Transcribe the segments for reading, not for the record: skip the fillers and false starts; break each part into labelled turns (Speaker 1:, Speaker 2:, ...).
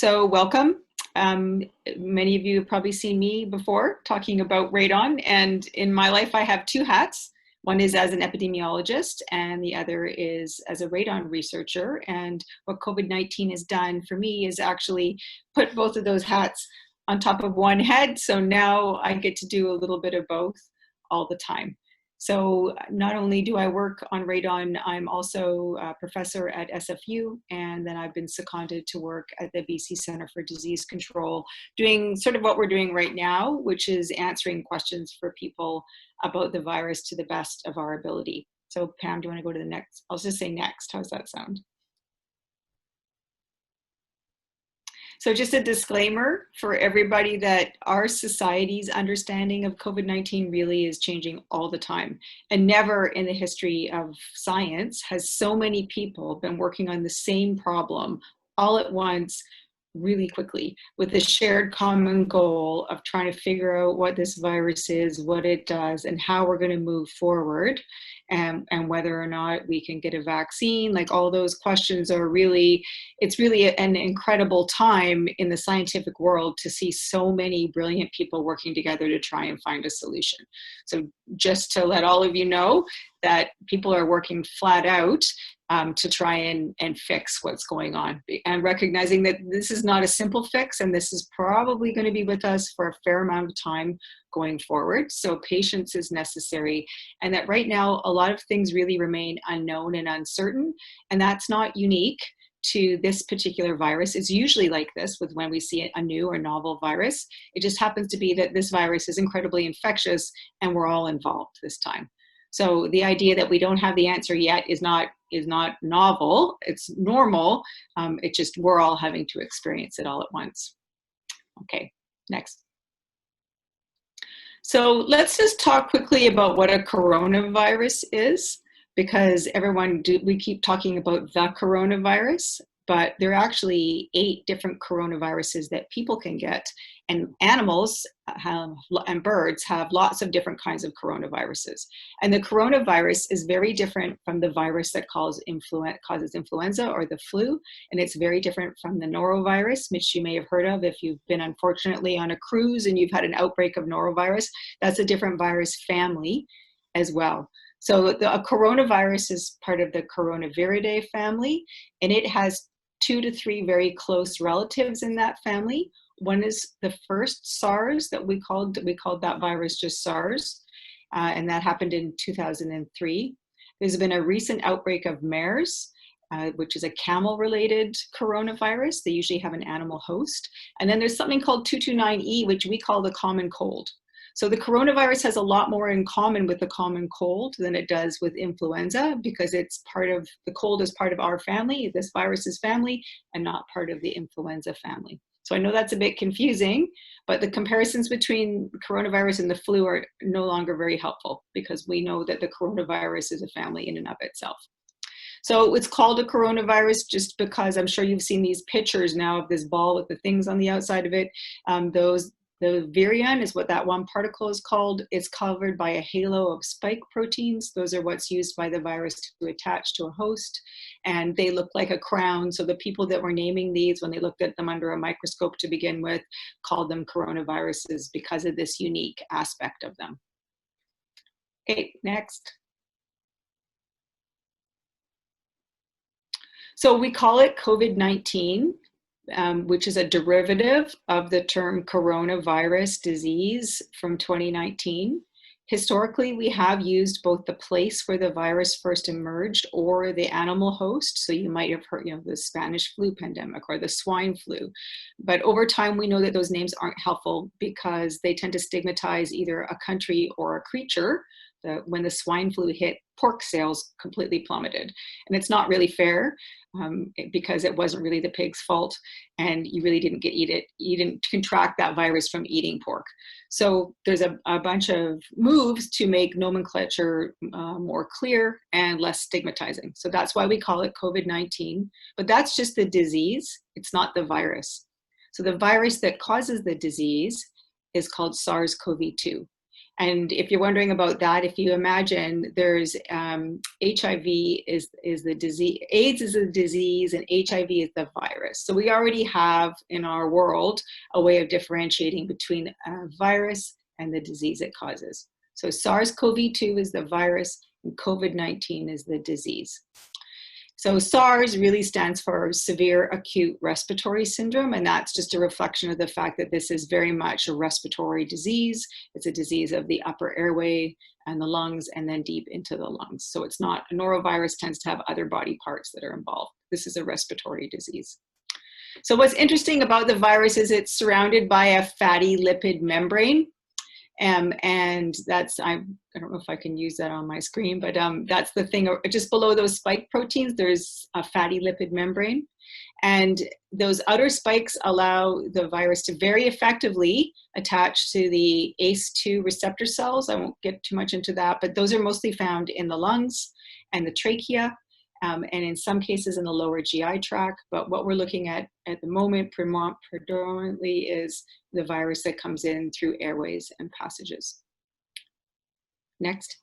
Speaker 1: So welcome. Many of you have probably seen me before talking about radon, and in my life I have two hats. One is as an epidemiologist and the other is as a radon researcher. And what COVID-19 has done for me is actually put both of those hats on top of one head. So now I get to do a little bit of both all the time. So not only do I work on radon, I'm also a professor at SFU, and then I've been seconded to work at the BC Centre for Disease Control, doing sort of what we're doing right now, which is answering questions for people about the virus to the best of our ability. So Pam, do you want to go to the next? I'll just say next. How does that sound? So just a disclaimer for everybody that our society's understanding of COVID-19 really is changing all the time. And never in the history of science has so many people been working on the same problem all at once, really quickly, with a shared common goal of trying to figure out what this virus is, what it does, and how we're going to move forward, and whether or not we can get a vaccine. Like, all those questions are really, it's really an incredible time in the scientific world to see so many brilliant people working together to try and find a solution. So just to let all of you know that people are working flat out to try and fix what's going on, and recognizing that this is not a simple fix, and this is probably going to be with us for a fair amount of time going forward. So patience is necessary, and that right now a lot of things really remain unknown and uncertain, and that's not unique to this particular virus. It's usually like this with when we see a new or novel virus. It just happens to be that this virus is incredibly infectious and we're all involved this time. So the idea that we don't have the answer yet is not novel. It's normal. It just, we're all having to experience it all at once. Okay, next. So let's just talk quickly about what a coronavirus is, because we keep talking about the coronavirus, but there are actually 8 different coronaviruses that people can get, and animals and birds have lots of different kinds of coronaviruses. And the coronavirus is very different from the virus that causes influenza or the flu, and it's very different from the norovirus, which you may have heard of if you've been unfortunately on a cruise and you've had an outbreak of norovirus. That's a different virus family as well. So a coronavirus is part of the Coronaviridae family, and it has 2 to 3 very close relatives in that family. One is the first SARS that we called that virus just SARS, and that happened in 2003. There's been a recent outbreak of MERS, which is a camel-related coronavirus. They usually have an animal host. And then there's something called 229E, which we call the common cold. So the coronavirus has a lot more in common with the common cold than it does with influenza, because it's the cold is part of our family, this virus's family, and not part of the influenza family. So I know that's a bit confusing, but the comparisons between coronavirus and the flu are no longer very helpful, because we know that the coronavirus is a family in and of itself. So it's called a coronavirus just because I'm sure you've seen these pictures now of this ball with the things on the outside of it. The virion is what that one particle is called. It's covered by a halo of spike proteins. Those are what's used by the virus to attach to a host, and they look like a crown. So the people that were naming these, when they looked at them under a microscope to begin with, called them coronaviruses because of this unique aspect of them. Okay, next. So we call it COVID-19. Which is a derivative of the term coronavirus disease from 2019. Historically, we have used both the place where the virus first emerged or the animal host. So you might have heard, the Spanish flu pandemic or the swine flu. But over time, we know that those names aren't helpful because they tend to stigmatize either a country or a creature. When the swine flu hit, pork sales completely plummeted. And it's not really fair because it wasn't really the pig's fault, and you really didn't you didn't contract that virus from eating pork. So there's a bunch of moves to make nomenclature more clear and less stigmatizing. So that's why we call it COVID-19, but that's just the disease. It's not the virus. So the virus that causes the disease is called SARS-CoV-2. And if you're wondering about that, if you imagine there's HIV is the disease, AIDS is a disease, and HIV is the virus. So we already have in our world a way of differentiating between a virus and the disease it causes. So SARS-CoV-2 is the virus, and COVID-19 is the disease. So SARS really stands for severe acute respiratory syndrome, and that's just a reflection of the fact that this is very much a respiratory disease. It's a disease of the upper airway and the lungs, and then deep into the lungs. So it's not, a norovirus tends to have other body parts that are involved. This is a respiratory disease. So what's interesting about the virus is it's surrounded by a fatty lipid membrane. And that's, I don't know if I can use that on my screen, but that's the thing, just below those spike proteins, there's a fatty lipid membrane. And those outer spikes allow the virus to very effectively attach to the ACE2 receptor cells. I won't get too much into that, but those are mostly found in the lungs and the trachea, and in some cases in the lower GI tract. But what we're looking at the moment predominantly is the virus that comes in through airways and passages. Next.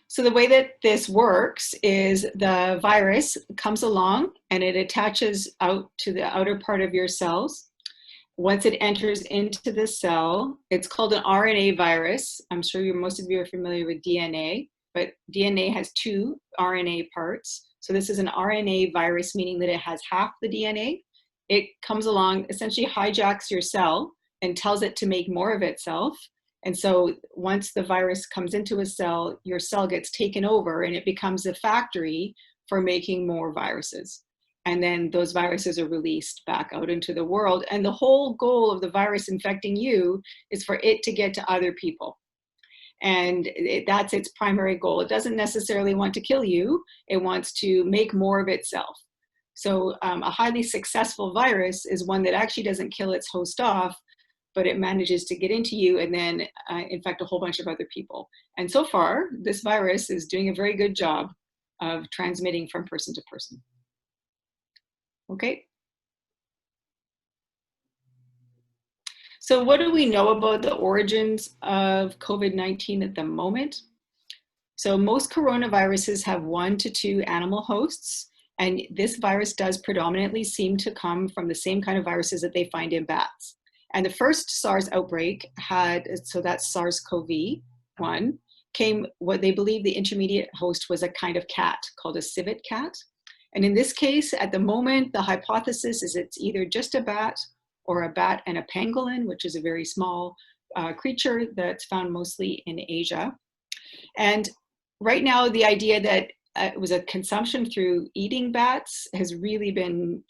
Speaker 1: So the way that this works is the virus comes along and it attaches out to the outer part of your cells. Once it enters into the cell, it's called an RNA virus. I'm sure most of you are familiar with DNA, but DNA has 2 RNA parts. So this is an RNA virus, meaning that it has half the DNA. It comes along, essentially hijacks your cell and tells it to make more of itself. And so once the virus comes into a cell, your cell gets taken over and it becomes a factory for making more viruses. And then those viruses are released back out into the world. And the whole goal of the virus infecting you is for it to get to other people. And that's its primary goal. It doesn't necessarily want to kill you. It wants to make more of itself. So a highly successful virus is one that actually doesn't kill its host off, but it manages to get into you and then infect a whole bunch of other people. And so far, this virus is doing a very good job of transmitting from person to person. Okay. So what do we know about the origins of COVID-19 at the moment? So most coronaviruses have 1 to 2 animal hosts, and this virus does predominantly seem to come from the same kind of viruses that they find in bats. And the first SARS outbreak had, so that's SARS-CoV-1, came what they believe the intermediate host was a kind of cat called a civet cat. And in this case, at the moment, the hypothesis is it's either just a bat or a bat and a pangolin, which is a very small creature that's found mostly in Asia. And right now, the idea that it was a consumption through eating bats has really been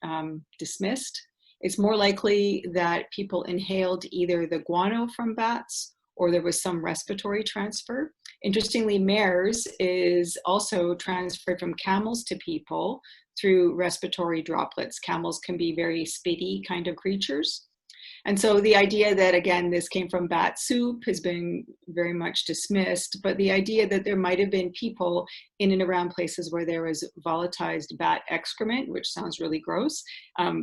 Speaker 1: dismissed. It's more likely that people inhaled either the guano from bats or there was some respiratory transfer. Interestingly, MERS is also transferred from camels to people through respiratory droplets. Camels can be very spitty kind of creatures. And so the idea that, again, this came from bat soup has been very much dismissed, but the idea that there might have been people in and around places where there was volatilized bat excrement, which sounds really gross,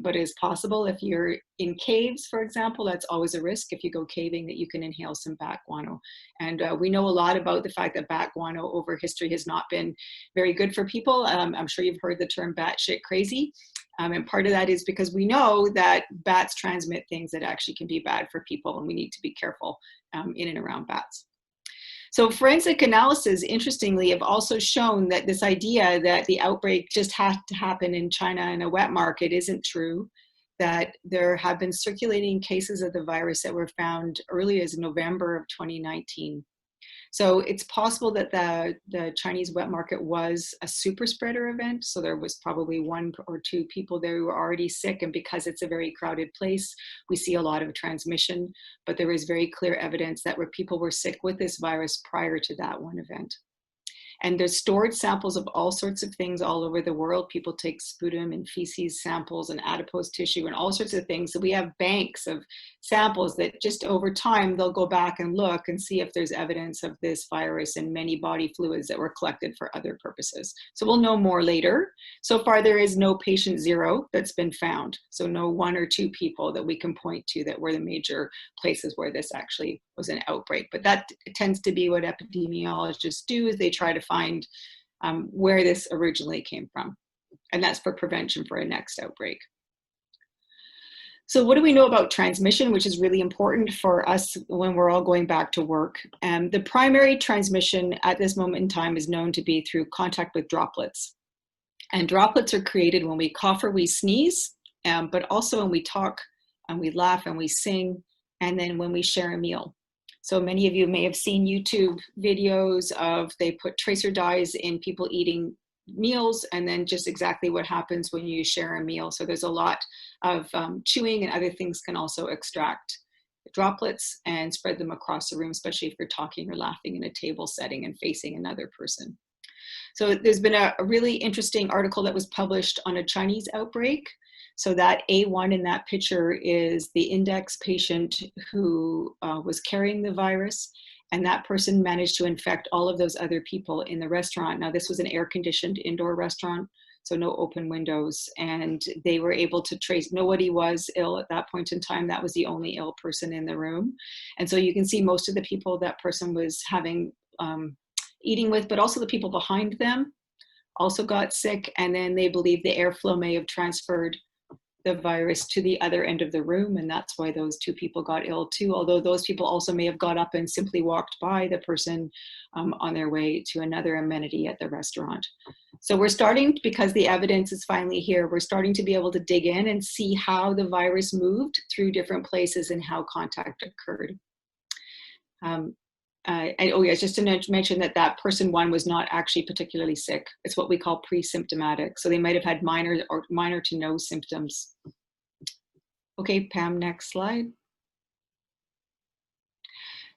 Speaker 1: but is possible. If you're in caves, for example, that's always a risk if you go caving that you can inhale some bat guano. And we know a lot about the fact that bat guano over history has not been very good for people. I'm sure you've heard the term batshit crazy. And part of that is because we know that bats transmit things that actually can be bad for people, and we need to be careful in and around bats. So forensic analysis, interestingly, have also shown that this idea that the outbreak just had to happen in China in a wet market isn't true, that there have been circulating cases of the virus that were found early as November of 2019. So it's possible that the Chinese wet market was a super spreader event. So there was probably 1 or 2 people there who were already sick. And because it's a very crowded place, we see a lot of transmission. But there is very clear evidence that where people were sick with this virus prior to that one event. And there's stored samples of all sorts of things all over the world. People take sputum and feces samples and adipose tissue and all sorts of things. So we have banks of samples that just over time, they'll go back and look and see if there's evidence of this virus in many body fluids that were collected for other purposes. So we'll know more later. So far, there is no patient zero that's been found. So no 1 or 2 people that we can point to that were the major places where this actually was an outbreak. But that tends to be what epidemiologists do, is they try to find where this originally came from. And that's for prevention for a next outbreak. So what do we know about transmission, which is really important for us when we're all going back to work? The primary transmission at this moment in time is known to be through contact with droplets. And droplets are created when we cough or we sneeze, but also when we talk and we laugh and we sing, and then when we share a meal. So many of you may have seen YouTube videos of, they put tracer dyes in people eating meals, and then just exactly what happens when you share a meal. So there's a lot of chewing, and other things can also extract droplets and spread them across the room, especially if you're talking or laughing in a table setting and facing another person. So there's been a really interesting article that was published on a Chinese outbreak. So that A1 in that picture is the index patient who was carrying the virus, and that person managed to infect all of those other people in the restaurant. Now, this was an air-conditioned indoor restaurant, so no open windows, and they were able to trace, nobody was ill at that point in time. That was the only ill person in the room. And so you can see most of the people that person was having, eating with, but also the people behind them also got sick, and then they believe the airflow may have transferred the virus to the other end of the room, and that's why those 2 people got ill too, although those people also may have got up and simply walked by the person on their way to another amenity at the restaurant. So we're starting, because the evidence is finally here, we're starting to be able to dig in and see how the virus moved through different places and how contact occurred. And oh yes, just to mention that that person 1 was not actually particularly sick. It's what we call pre-symptomatic. So they might have had minor to no symptoms. Okay, Pam, next slide.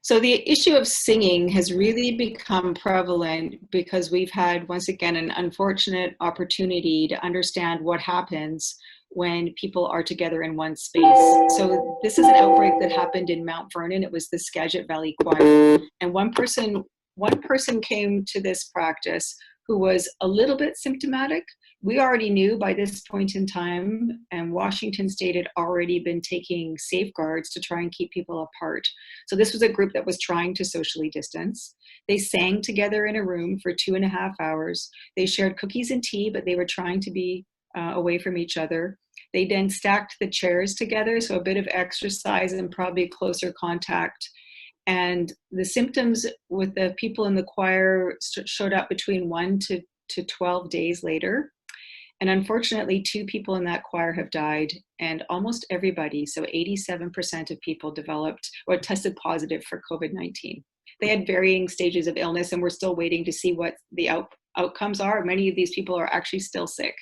Speaker 1: So the issue of singing has really become prevalent because we've had, once again, an unfortunate opportunity to understand what happens when people are together in one space. So this is an outbreak that happened in Mount Vernon. It was the Skagit Valley Choir. And one person came to this practice who was a little bit symptomatic. We already knew by this point in time, and Washington State had already been taking safeguards to try and keep people apart. So this was a group that was trying to socially distance. They sang together in a room for 2.5 hours. They shared cookies and tea, but they were trying to be away from each other. They then stacked the chairs together, so a bit of exercise and probably closer contact. And the symptoms with the people in the choir showed up between 1 to 12 days later. And unfortunately, 2 people in that choir have died, and almost everybody, so 87% of people developed or tested positive for COVID-19. They had varying stages of illness, and we're still waiting to see what the outcomes are. Many of these people are actually still sick.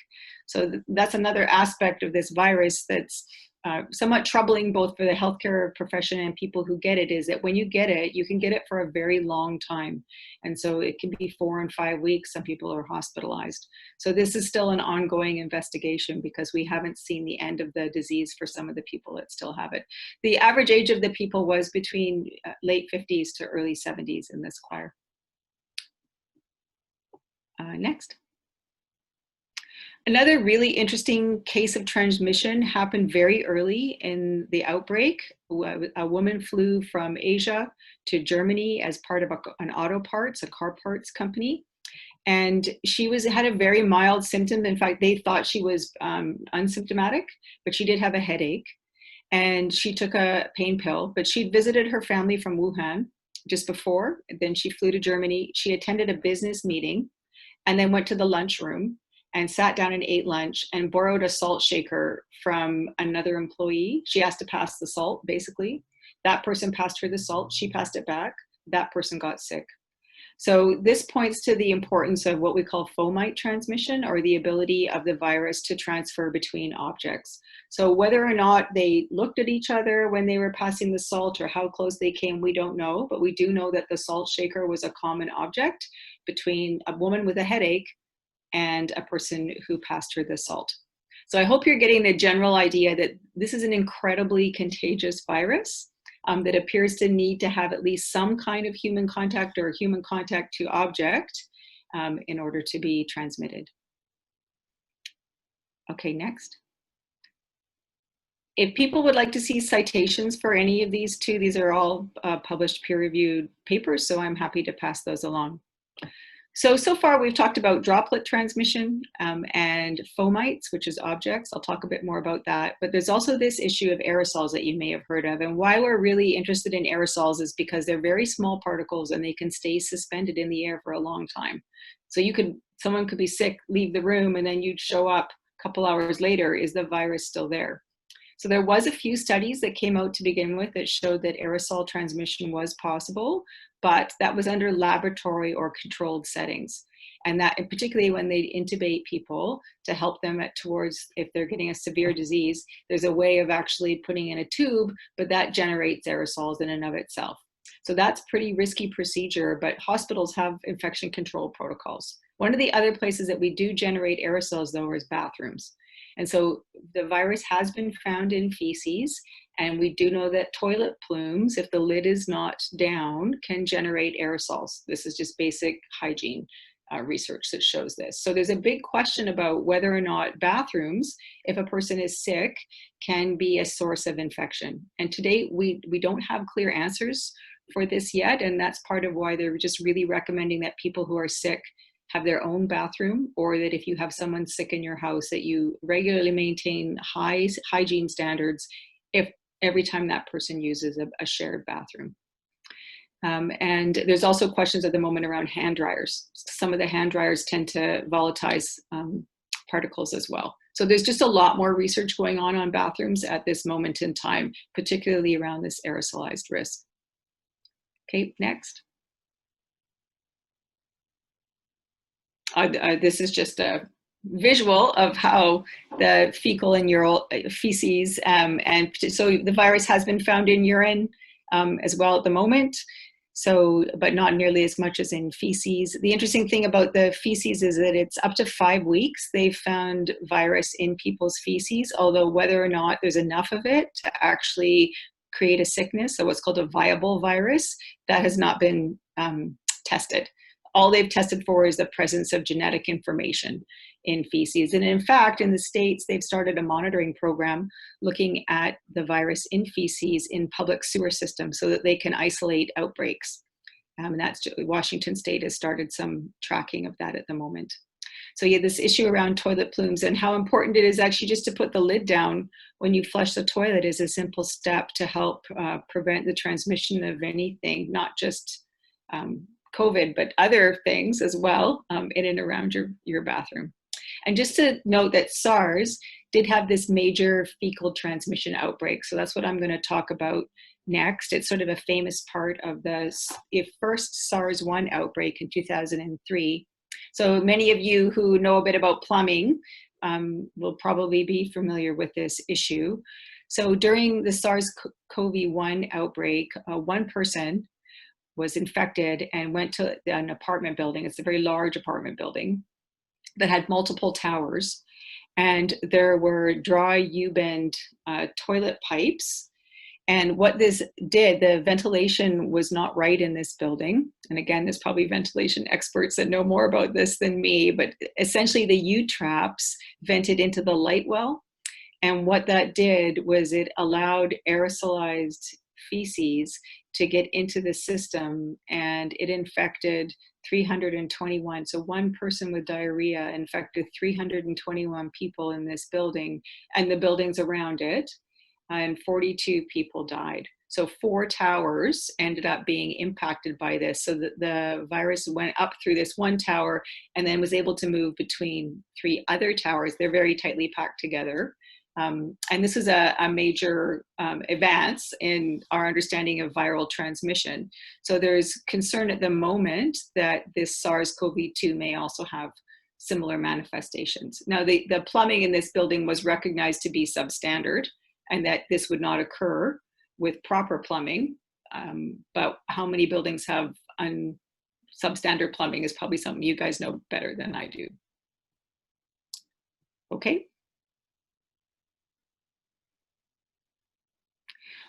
Speaker 1: So that's another aspect of this virus that's somewhat troubling both for the healthcare profession and people who get it, is that when you get it, you can get it for a very long time. And so it can be 4 and 5 weeks. Some people are hospitalized. So this is still an ongoing investigation because we haven't seen the end of the disease for some of the people that still have it. The average age of the people was between late 50s to early 70s in this choir. Next. Another really interesting case of transmission happened very early in the outbreak. A woman flew from Asia to Germany as part of an auto parts, a car parts company. And she had a very mild symptom. In fact, they thought she was unsymptomatic, but she did have a headache. And she took a pain pill, but she'd visited her family from Wuhan just before. Then she flew to Germany. She attended a business meeting and then went to the lunchroom and sat down and ate lunch and borrowed a salt shaker from another employee. She asked to pass the salt, basically. That person passed her the salt. She passed it back. That person got sick. So this points to the importance of what we call fomite transmission, or the ability of the virus to transfer between objects. So whether or not they looked at each other when they were passing the salt or how close they came, we don't know, but we do know that the salt shaker was a common object between a woman with a headache and a person who passed her the salt. So I hope you're getting the general idea that this is an incredibly contagious virus that appears to need to have at least some kind of human contact or human contact to object in order to be transmitted. Okay, next. If people would like to see citations for any of these two, these are all published peer-reviewed papers, so I'm happy to pass those along. So far we've talked about droplet transmission and fomites, which is objects. I'll talk a bit more about that. But there's also this issue of aerosols that you may have heard of. And why we're really interested in aerosols is because they're very small particles and they can stay suspended in the air for a long time. So someone could be sick, leave the room, and then you'd show up a couple hours later. Is the virus still there? So there was a few studies that came out to begin with that showed that aerosol transmission was possible, but that was under laboratory or controlled settings. And that, and particularly when they intubate people to help them towards, if they're getting a severe disease, there's a way of actually putting in a tube, but that generates aerosols in and of itself. So that's pretty risky procedure, but hospitals have infection control protocols. One of the other places that we do generate aerosols though is bathrooms. And so the virus has been found in feces, and we do know that toilet plumes, if the lid is not down, can generate aerosols. This is just basic hygiene research that shows this. So there's a big question about whether or not bathrooms, if a person is sick, can be a source of infection. And to date, we don't have clear answers for this yet, and that's part of why they're just really recommending that people who are sick have their own bathroom, or that if you have someone sick in your house, that you regularly maintain high hygiene standards if every time that person uses a shared bathroom. And there's also questions at the moment around hand dryers. Some of the hand dryers tend to volatilize particles as well. So there's just a lot more research going on bathrooms at this moment in time, particularly around this aerosolized risk. Okay, next. This is just a visual of how the fecal and urine feces, and so the virus has been found in urine as well at the moment. So, but not nearly as much as in feces. The interesting thing about the feces is that it's up to 5 weeks they've found virus in people's feces, although whether or not there's enough of it to actually create a sickness, so what's called a viable virus, that has not been tested. All they've tested for is the presence of genetic information in feces. And in fact, in the States, they've started a monitoring program looking at the virus in feces in public sewer systems so that they can isolate outbreaks. And that's Washington State has started some tracking of that at the moment. So yeah, this issue around toilet plumes and how important it is actually just to put the lid down when you flush the toilet is a simple step to help prevent the transmission of anything, not just COVID, but other things as well in and around your bathroom. And just to note that SARS did have this major fecal transmission outbreak. So that's what I'm going to talk about next. It's sort of a famous part of the first SARS-1 outbreak in 2003. So many of you who know a bit about plumbing will probably be familiar with this issue. So during the SARS-CoV-1 outbreak, one person was infected and went to an apartment building. It's a very large apartment building that had multiple towers. And there were dry U-bend toilet pipes. And what this did, the ventilation was not right in this building. And again, there's probably ventilation experts that know more about this than me, but essentially the U-traps vented into the light well. And what that did was it allowed aerosolized feces to get into the system, and it infected 321. So one person with diarrhea infected 321 people in this building and the buildings around it, and 42 people died. So 4 towers ended up being impacted by this. So the virus went up through this one tower and then was able to move between 3 other towers. They're very tightly packed together. And this is a major advance in our understanding of viral transmission. So there's concern at the moment that this SARS-CoV-2 may also have similar manifestations. Now, the plumbing in this building was recognized to be substandard and that this would not occur with proper plumbing. But how many buildings have substandard plumbing is probably something you guys know better than I do. Okay.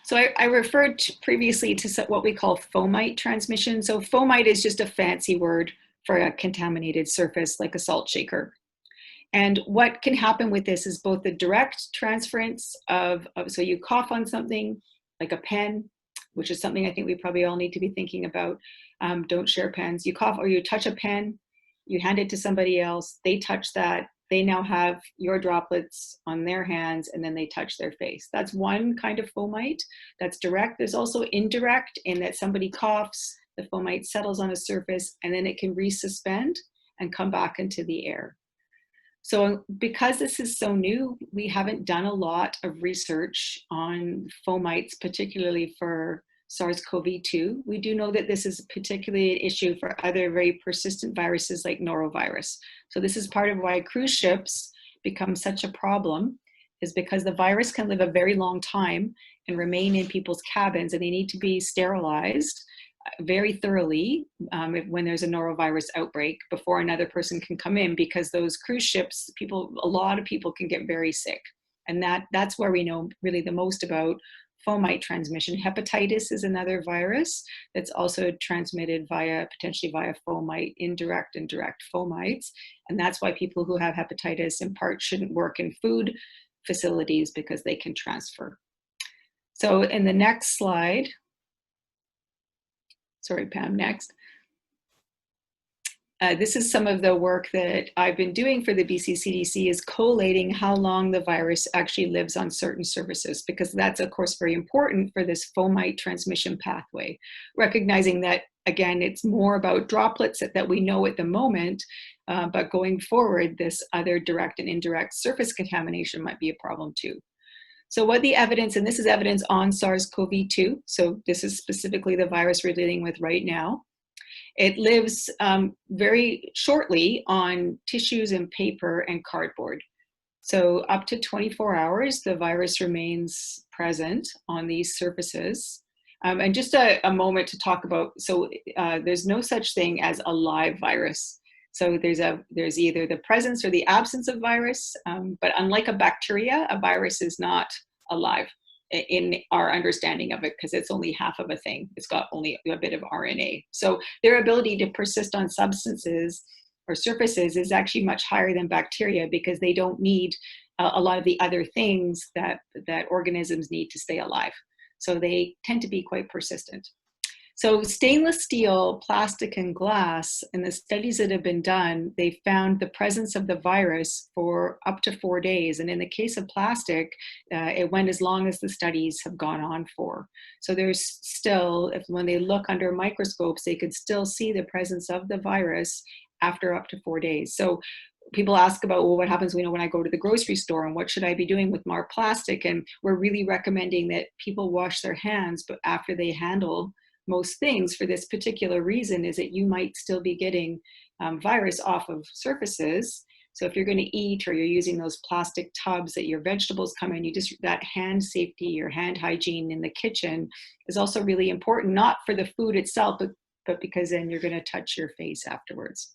Speaker 1: So I referred previously to what we call fomite transmission. So fomite is just a fancy word for a contaminated surface like a salt shaker. And what can happen with this is both the direct transference so you cough on something like a pen, which is something I think we probably all need to be thinking about. Don't share pens. You cough or you touch a pen, you hand it to somebody else, they touch that, they now have your droplets on their hands, and then they touch their face. That's one kind of fomite. That's direct. There's also indirect in that somebody coughs, the fomite settles on a surface, and then it can resuspend and come back into the air. So because this is so new, we haven't done a lot of research on fomites, particularly for SARS-CoV-2. We do know that this is particularly an issue for other very persistent viruses like norovirus. So this is part of why cruise ships become such a problem, is because the virus can live a very long time and remain in people's cabins, and they need to be sterilized very thoroughly when there's a norovirus outbreak before another person can come in, because those cruise ships, a lot of people can get very sick. And that's where we know really the most about fomite transmission. Hepatitis is another virus that's also transmitted potentially via fomite, indirect and direct fomites. And that's why people who have hepatitis in part shouldn't work in food facilities, because they can transfer. So in the next slide, sorry, Pam, next. This is some of the work that I've been doing for the BC CDC, is collating how long the virus actually lives on certain surfaces, because that's, of course, very important for this fomite transmission pathway. Recognizing that, again, it's more about droplets that we know at the moment, but going forward, this other direct and indirect surface contamination might be a problem too. So what the evidence, and this is evidence on SARS-CoV-2, so this is specifically the virus we're dealing with right now. It lives very shortly on tissues and paper and cardboard. So up to 24 hours, the virus remains present on these surfaces. And just a moment to talk about, so there's no such thing as a live virus. So there's either the presence or the absence of virus, but unlike a bacteria, a virus is not alive in our understanding of it, because it's only half of a thing. It's got only a bit of RNA. So their ability to persist on substances or surfaces is actually much higher than bacteria, because they don't need a lot of the other things that organisms need to stay alive. So they tend to be quite persistent. So stainless steel, plastic, and glass, in the studies that have been done, they found the presence of the virus for up to 4 days. And in the case of plastic, it went as long as the studies have gone on for. So there's still, when they look under microscopes, they could still see the presence of the virus after up to 4 days. So people ask about, well, what happens when I go to the grocery store, and what should I be doing with more plastic? And we're really recommending that people wash their hands, but after they handle most things, for this particular reason, is that you might still be getting virus off of surfaces. So if you're going to eat, or you're using those plastic tubs that your vegetables come in, that hand safety, your hand hygiene in the kitchen is also really important, not for the food itself, but because then you're going to touch your face afterwards.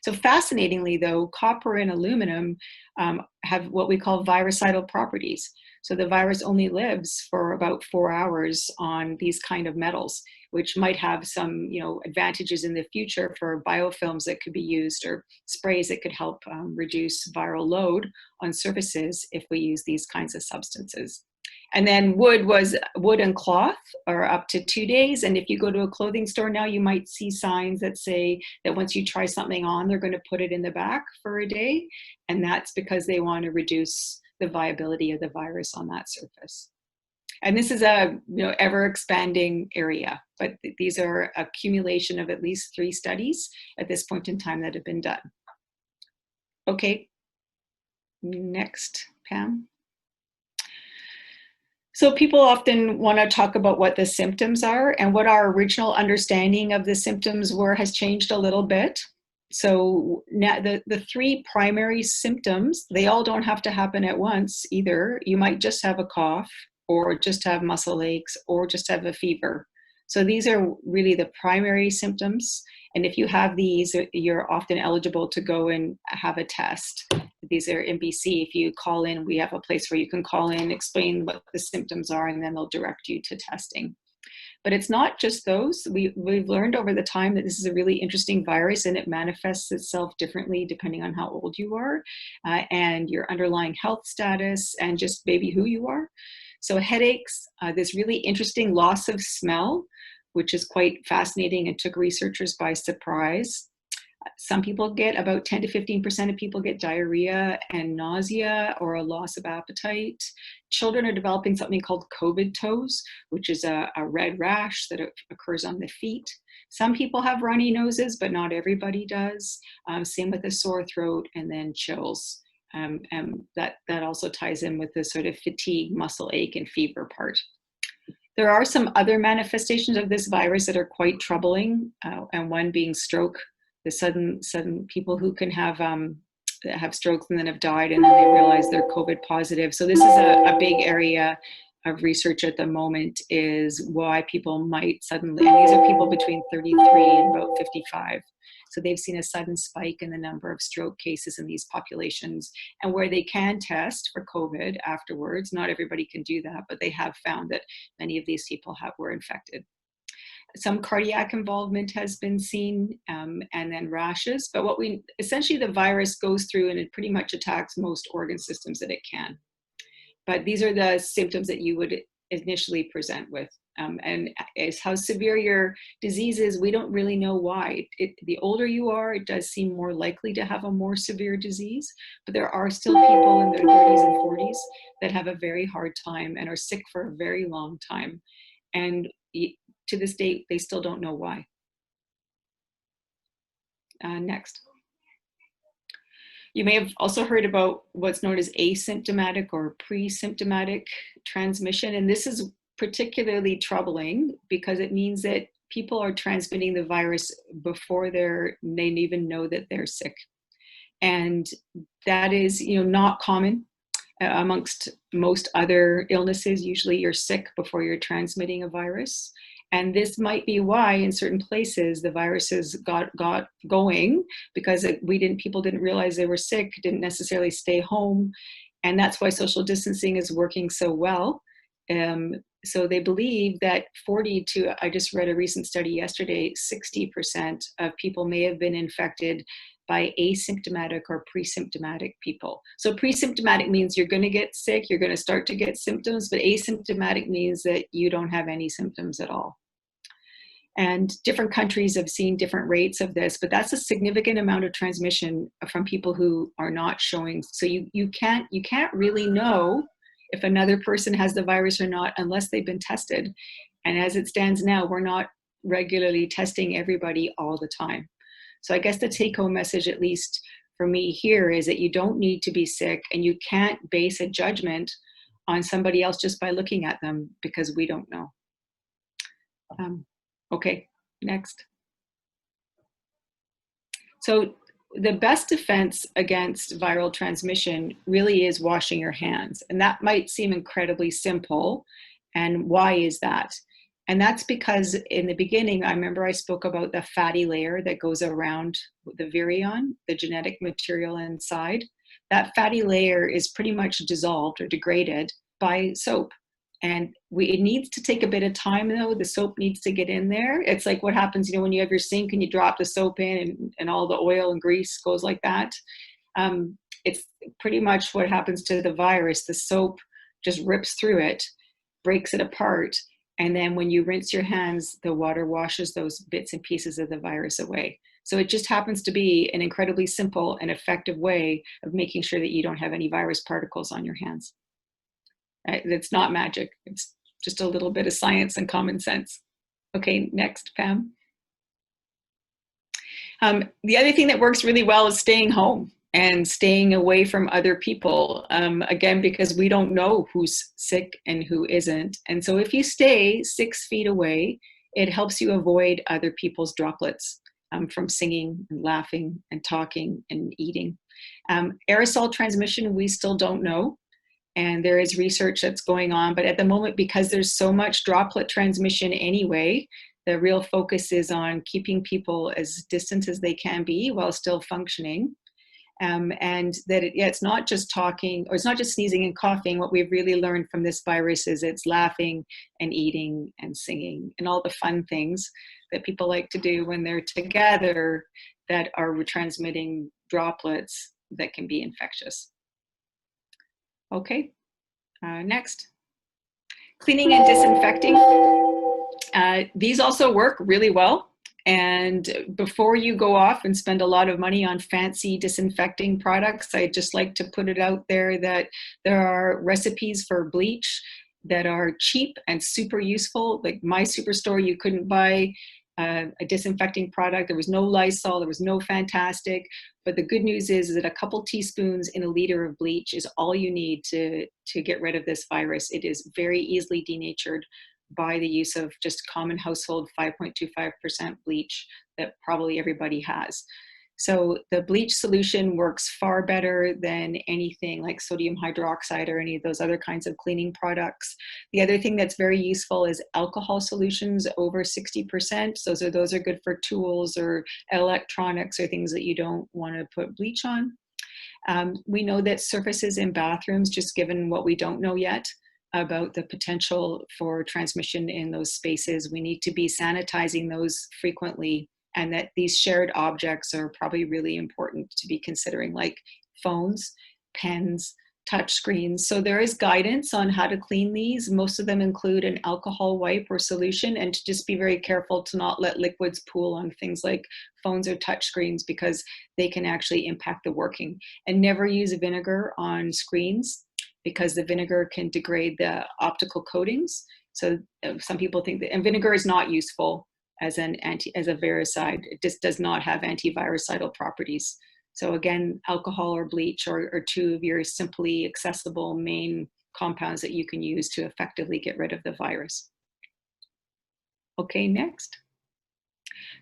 Speaker 1: So fascinatingly though, copper and aluminum have what we call virucidal properties. So the virus only lives for about 4 hours on these kind of metals, which might have some advantages in the future for biofilms that could be used, or sprays that could help reduce viral load on surfaces if we use these kinds of substances. And then wood and cloth are up to 2 days. And if you go to a clothing store now, you might see signs that say that once you try something on, they're going to put it in the back for a day. And that's because they want to reduce the viability of the virus on that surface. And this is a ever expanding area, but these are accumulation of at least 3 studies at this point in time that have been done. Okay, next, Pam. So people often want to talk about what the symptoms are, and what our original understanding of the symptoms were has changed a little bit. So now the 3 primary symptoms, they all don't have to happen at once either. You might just have a cough, or just have muscle aches, or just have a fever. So these are really the primary symptoms. And if you have these, you're often eligible to go and have a test. These are in BC. If you call in, we have a place where you can call in, explain what the symptoms are, and then they'll direct you to testing. But it's not just those. We've learned over the time that this is a really interesting virus, and it manifests itself differently depending on how old you are and your underlying health status and just maybe who you are. So headaches, this really interesting loss of smell, which is quite fascinating and took researchers by surprise. Some people get, about 10 to 15% of people get diarrhea and nausea or a loss of appetite. Children are developing something called COVID toes, which is a red rash that occurs on the feet. Some people have runny noses, but not everybody does. Same with a sore throat, and then chills. And that also ties in with the sort of fatigue, muscle ache, and fever part. There are some other manifestations of this virus that are quite troubling, and one being stroke. The sudden people who can have strokes and then have died, and then they realize they're COVID positive. So this is a big area of research at the moment, is why people might suddenly, and these are people between 33 and about 55. So they've seen a sudden spike in the number of stroke cases in these populations, and where they can test for COVID afterwards. Not everybody can do that, but they have found that many of these people were infected. Some cardiac involvement has been seen, and then rashes. But essentially the virus goes through and it pretty much attacks most organ systems that it can. But these are the symptoms that you would initially present with. And as how severe your disease is, we don't really know why. The older you are, it does seem more likely to have a more severe disease, but there are still people in their 30s and 40s that have a very hard time and are sick for a very long time. And to this date, they still don't know why. Next. You may have also heard about what's known as asymptomatic or pre-symptomatic transmission. And this is particularly troubling because it means that people are transmitting the virus before they even know that they're sick. And that is, not common amongst most other illnesses. Usually you're sick before you're transmitting a virus. And this might be why in certain places the viruses got going, because people didn't realize they were sick, didn't necessarily stay home. And that's why social distancing is working so well. So they believe that I just read a recent study yesterday, 60% of people may have been infected by asymptomatic or pre-symptomatic people. So pre-symptomatic means you're going to get sick, you're going to start to get symptoms, but asymptomatic means that you don't have any symptoms at all. And different countries have seen different rates of this, but that's a significant amount of transmission from people who are not showing. So you can't really know if another person has the virus or not unless they've been tested. And as it stands now, we're not regularly testing everybody all the time. So I guess the take-home message, at least for me here, is that you don't need to be sick, and you can't base a judgment on somebody else just by looking at them, because we don't know. Okay, next. So the best defense against viral transmission really is washing your hands. And that might seem incredibly simple. And why is that? And that's because in the beginning, I remember I spoke about the fatty layer that goes around the virion, the genetic material inside. That fatty layer is pretty much dissolved or degraded by soap. And it needs to take a bit of time, though. The soap needs to get in there. It's like what happens, when you have your sink and you drop the soap in and all the oil and grease goes like that. It's pretty much what happens to the virus. The soap just rips through it, breaks it apart. And then when you rinse your hands, the water washes those bits and pieces of the virus away. So it just happens to be an incredibly simple and effective way of making sure that you don't have any virus particles on your hands. It's not magic. It's just a little bit of science and common sense. Okay, next, Pam. The other thing that works really well is staying home and staying away from other people. Again, because we don't know who's sick and who isn't. And so if you stay 6 feet away, it helps you avoid other people's droplets from singing and laughing and talking and eating. Aerosol transmission, we still don't know. And there is research that's going on, but at the moment, because there's so much droplet transmission anyway, the real focus is on keeping people as distant as they can be while still functioning. And that it's not just talking, or it's not just sneezing and coughing. What we've really learned from this virus is it's laughing and eating and singing and all the fun things that people like to do when they're together that are transmitting droplets that can be infectious. Okay, next. Cleaning and disinfecting. These also work really well. And before you go off and spend a lot of money on fancy disinfecting products, I just like to put it out there that there are recipes for bleach that are cheap and super useful. Like my Superstore, you couldn't buy a disinfecting product. There was no Lysol, there was no Fantastic. But the good news is that a couple teaspoons in a liter of bleach is all you need to get rid of this virus. It is very easily denatured by the use of just common household 5.25% bleach that probably everybody has. So the bleach solution works far better than anything like sodium hydroxide or any of those other kinds of cleaning products. The other thing that's very useful is alcohol solutions over 60%. So those are good for tools or electronics or things that you don't want to put bleach on. We know that surfaces in bathrooms, just given what we don't know yet about the potential for transmission in those spaces, we need to be sanitizing those frequently, and that these shared objects are probably really important to be considering, like phones, pens, touch screens. So there is guidance on how to clean these. Most of them include an alcohol wipe or solution, and to just be very careful to not let liquids pool on things like phones or touch screens because they can actually impact the working. And never use vinegar on screens, because the vinegar can degrade the optical coatings. So some people think that, and vinegar is not useful as a virucide. It just does not have antivirucidal properties. So again, alcohol or bleach are two of your simply accessible main compounds that you can use to effectively get rid of the virus. Okay, next.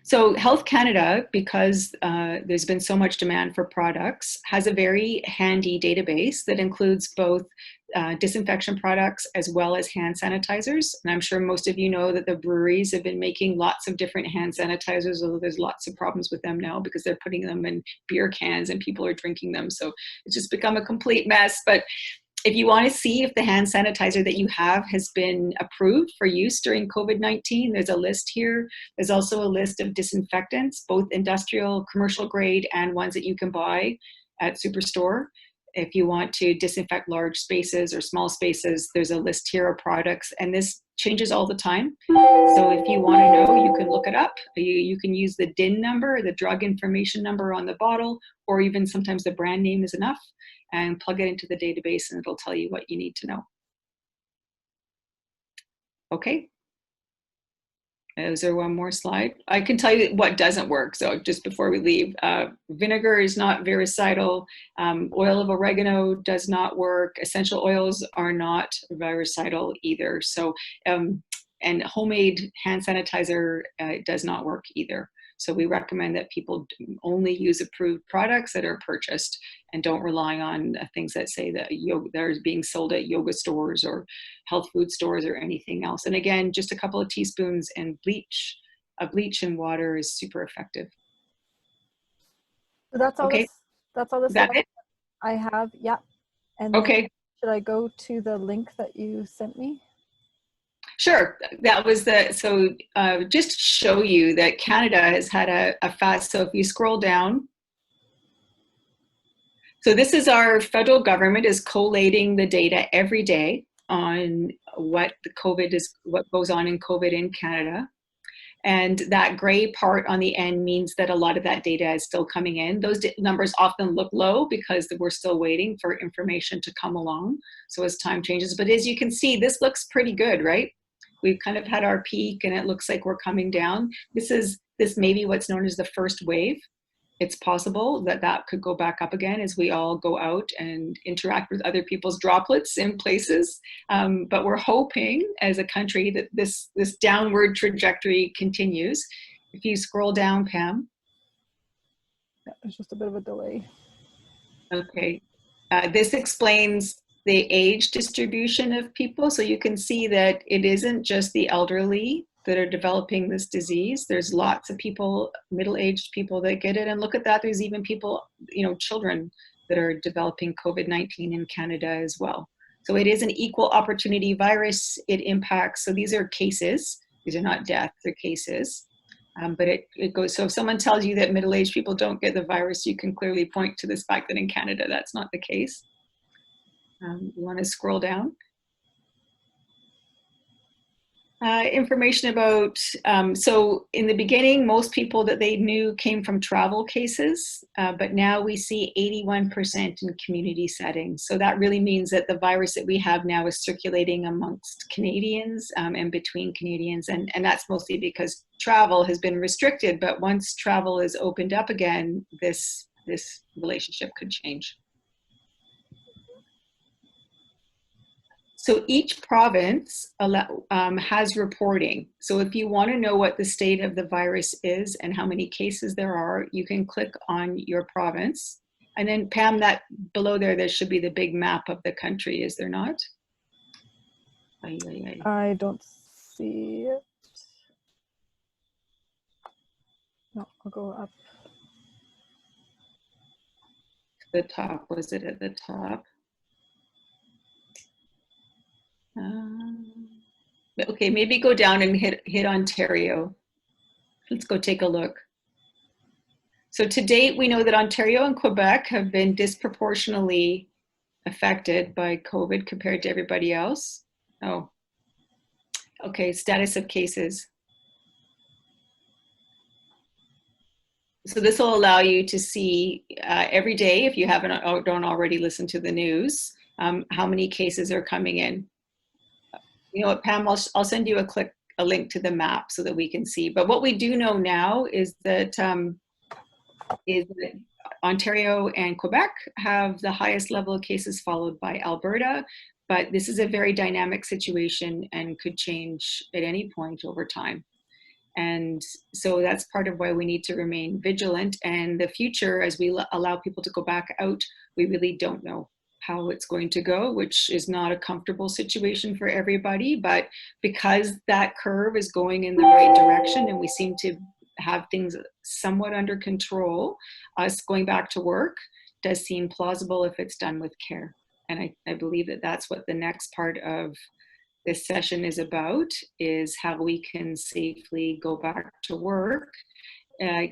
Speaker 1: So Health Canada, because there's been so much demand for products, has a very handy database that includes both disinfection products as well as hand sanitizers. And I'm sure most of you know that the breweries have been making lots of different hand sanitizers, although there's lots of problems with them now because they're putting them in beer cans and people are drinking them. So it's just become a complete mess. But if you want to see if the hand sanitizer that you have has been approved for use during COVID-19, there's a list here. There's also a list of disinfectants, both industrial, commercial grade, and ones that you can buy at Superstore. If you want to disinfect large spaces or small spaces, there's a list here of products, and this changes all the time. So if you want to know, you can look it up. You can use the DIN number, the drug information number on the bottle, or even sometimes the brand name is enough, and plug it into the database and it'll tell you what you need to know. Okay. Is there one more slide? I can tell you what doesn't work. So just before we leave, vinegar is not virucidal. Oil of oregano does not work. Essential oils are not virucidal either. So, and homemade hand sanitizer does not work either. So we recommend that people only use approved products that are purchased and don't rely on things that say that they're being sold at yoga stores or health food stores or anything else. And again, just a couple of teaspoons and bleach and water is super effective.
Speaker 2: So that's all.
Speaker 1: Okay.
Speaker 2: That's all the
Speaker 1: That
Speaker 2: slides
Speaker 1: it?
Speaker 2: I have. Yeah. And
Speaker 1: okay.
Speaker 2: Then should I go to the link that you sent me?
Speaker 1: Sure, that was so just to show you that Canada has had a fast, so if you scroll down, so this is our federal government is collating the data every day on what what goes on in COVID in Canada. And that gray part on the end means that a lot of that data is still coming in. Those numbers often look low because we're still waiting for information to come along. So as time changes, but as you can see, this looks pretty good, right? We've kind of had our peak and it looks like we're coming down. This may be what's known as the first wave. It's possible that that could go back up again as we all go out and interact with other people's droplets in places. But we're hoping as a country that this downward trajectory continues. If you scroll down, Pam.
Speaker 2: Yeah, there's just a bit of a delay.
Speaker 1: Okay. This explains the age distribution of people. So you can see that it isn't just the elderly that are developing this disease. There's lots of people, middle-aged people that get it. And look at that, there's even people, you know, children that are developing COVID-19 in Canada as well. So it is an equal opportunity virus. It impacts, so these are cases. These are not deaths, they're cases. But it goes, so if someone tells you that middle-aged people don't get the virus, you can clearly point to this fact that in Canada, that's not the case. You want to scroll down. Information about, so in the beginning, most people that they knew came from travel cases, but now we see 81% in community settings. So that really means that the virus that we have now is circulating amongst Canadians and between Canadians. And that's mostly because travel has been restricted, but once travel is opened up again, this relationship could change. So each province has reporting. So if you want to know what the state of the virus is and how many cases there are, you can click on your province. And then Pam, that below there should be the big map of the country, is there not?
Speaker 2: I don't see it. No, I'll go up.
Speaker 1: The top, was it at the top? Okay, maybe go down and hit Ontario. Let's go take a look. So to date, we know that Ontario and Quebec have been disproportionately affected by COVID compared to everybody else. Oh, okay, status of cases. So this will allow you to see every day, if you haven't or don't already listen to the news, how many cases are coming in. You know what, Pam, I'll send you a link to the map so that we can see. But what we do know now is that Ontario and Quebec have the highest level of cases, followed by Alberta. But this is a very dynamic situation and could change at any point over time. And so that's part of why we need to remain vigilant. And the future, as we allow people to go back out, we really don't know how it's going to go, which is not a comfortable situation for everybody. But because that curve is going in the right direction and we seem to have things somewhat under control, us going back to work does seem plausible if it's done with care. And I believe that that's what the next part of this session is about, is how we can safely go back to work,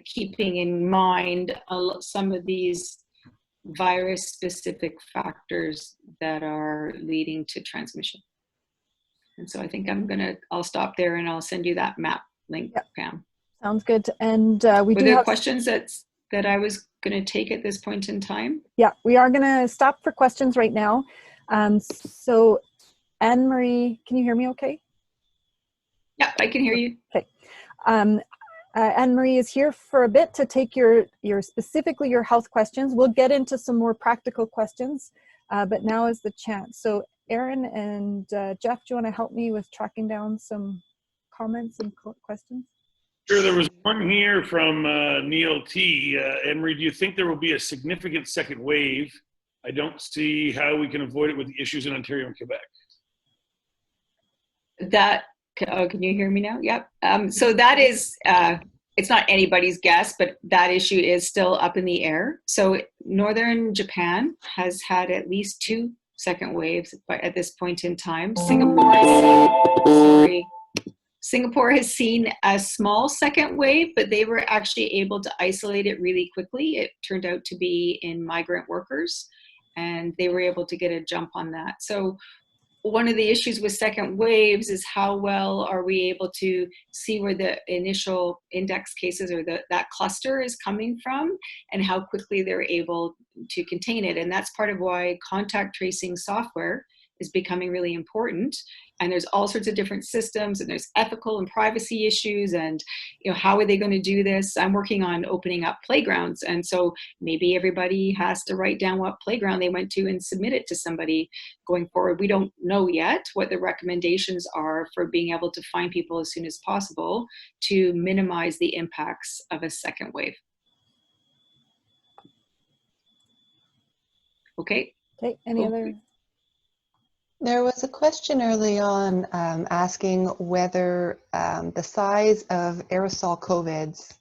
Speaker 1: keeping in mind some of these virus-specific factors that are leading to transmission. And so I think I'll stop there and I'll send you that map link, yep. Pam.
Speaker 2: Sounds good. And we
Speaker 1: Were there questions that I was going to take at this point in time?
Speaker 2: Yeah, we are going to stop for questions right now. So Anne-Marie, can you hear me okay?
Speaker 1: Yeah, I can hear you.
Speaker 2: Okay. Anne-Marie is here for a bit to take your specifically your health questions. We'll get into some more practical questions, but now is the chance. So Erin and Jeff, do you want to help me with tracking down some comments and questions?
Speaker 3: Sure, there was one here from Neil T. Anne-Marie, do you think there will be a significant second wave? I don't see how we can avoid it with the issues in Ontario and Quebec.
Speaker 1: Can you hear me now? Yep. So that is, it's not anybody's guess, but that issue is still up in the air. So northern Japan has had at least 2 second waves at this point in time. Singapore has seen a small second wave, but they were actually able to isolate it really quickly. It turned out to be in migrant workers, and they were able to get a jump on that. So one of the issues with second waves is how well are we able to see where the initial index cases or that cluster is coming from and how quickly they're able to contain it. And that's part of why contact tracing software is becoming really important. And there's all sorts of different systems, and there's ethical and privacy issues, and how are they going to do this? I'm working on opening up playgrounds, and so maybe everybody has to write down what playground they went to and submit it to somebody going forward. We don't know yet what the recommendations are for being able to find people as soon as possible to minimize the impacts of a second wave. Okay.
Speaker 2: Okay, any other?
Speaker 4: There was a question early on asking whether the size of aerosol COVIDs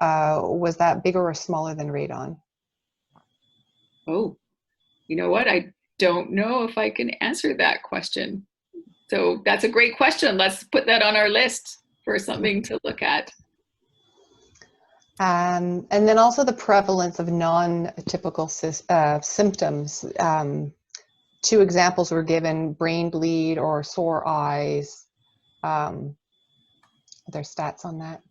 Speaker 4: was that bigger or smaller than radon?
Speaker 1: Oh, you know what? I don't know if I can answer that question. So that's a great question. Let's put that on our list for something to look at.
Speaker 4: And then also the prevalence of non-typical symptoms. Two examples were given: brain bleed or sore eyes. Are there stats on that?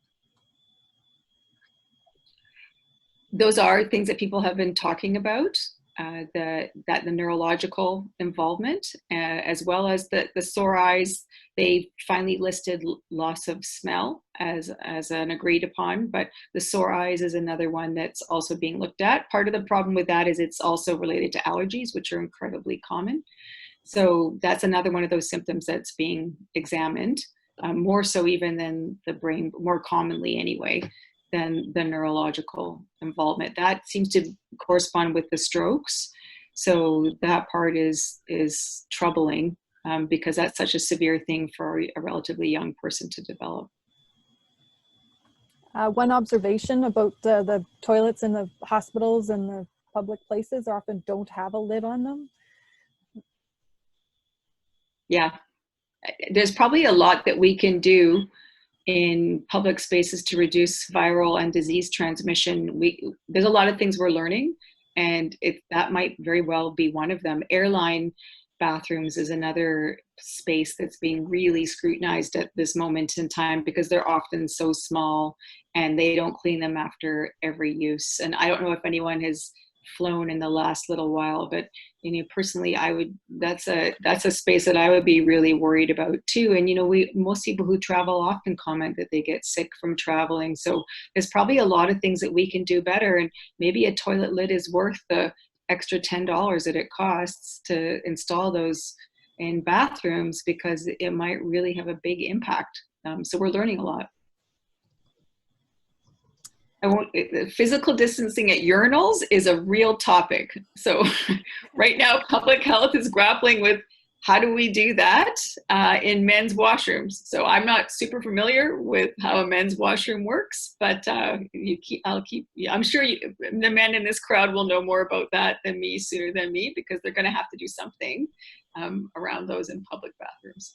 Speaker 1: Those are things that people have been talking about, the neurological involvement, as well as the sore eyes. They finally listed loss of smell as an agreed upon, but the sore eyes is another one that's also being looked at. Part of the problem with that is it's also related to allergies, which are incredibly common. So that's another one of those symptoms that's being examined, more so even than the brain, more commonly anyway, than the neurological involvement. That seems to correspond with the strokes. So that part is troubling, because that's such a severe thing for a relatively young person to develop.
Speaker 2: One observation about the toilets in the hospitals and the public places often don't have a lid on them.
Speaker 1: Yeah, there's probably a lot that we can do in public spaces to reduce viral and disease transmission. There's a lot of things we're learning, and that might very well be one of them. Airline bathrooms is another space that's being really scrutinized at this moment in time, because they're often so small and they don't clean them after every use. And I don't know if anyone has flown in the last little while, but personally, that's a space that I would be really worried about too. And most people who travel often comment that they get sick from traveling. So there's probably a lot of things that we can do better, and maybe a toilet lid is worth the extra $10 that it costs to install those in bathrooms, because it might really have a big impact. So we're learning a lot. Physical distancing at urinals is a real topic. So right now, public health is grappling with how do we do that in men's washrooms. So I'm not super familiar with how a men's washroom works, but I'm sure the men in this crowd will know more about that than me, sooner than me, because they're going to have to do something around those in public bathrooms.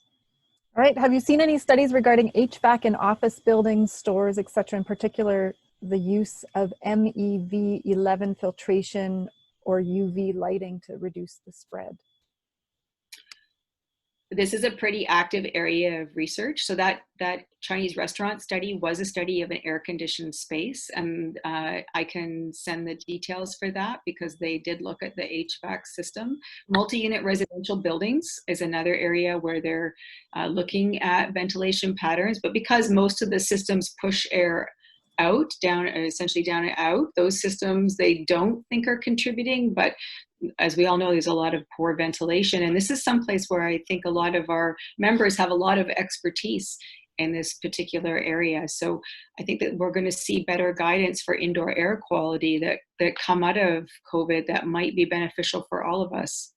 Speaker 2: All right. Have you seen any studies regarding HVAC in office buildings, stores, etc., in particular the use of MEV11 filtration or UV lighting to reduce the spread?
Speaker 1: This is a pretty active area of research. So that Chinese restaurant study was a study of an air-conditioned space, and I can send the details for that, because they did look at the HVAC system. Multi-unit residential buildings is another area where they're looking at ventilation patterns, but because most of the systems push air out, essentially down and out, those systems they don't think are contributing. But as we all know, there's a lot of poor ventilation, and this is someplace where I think a lot of our members have a lot of expertise in this particular area. So I think that we're going to see better guidance for indoor air quality that come out of COVID that might be beneficial for all of us.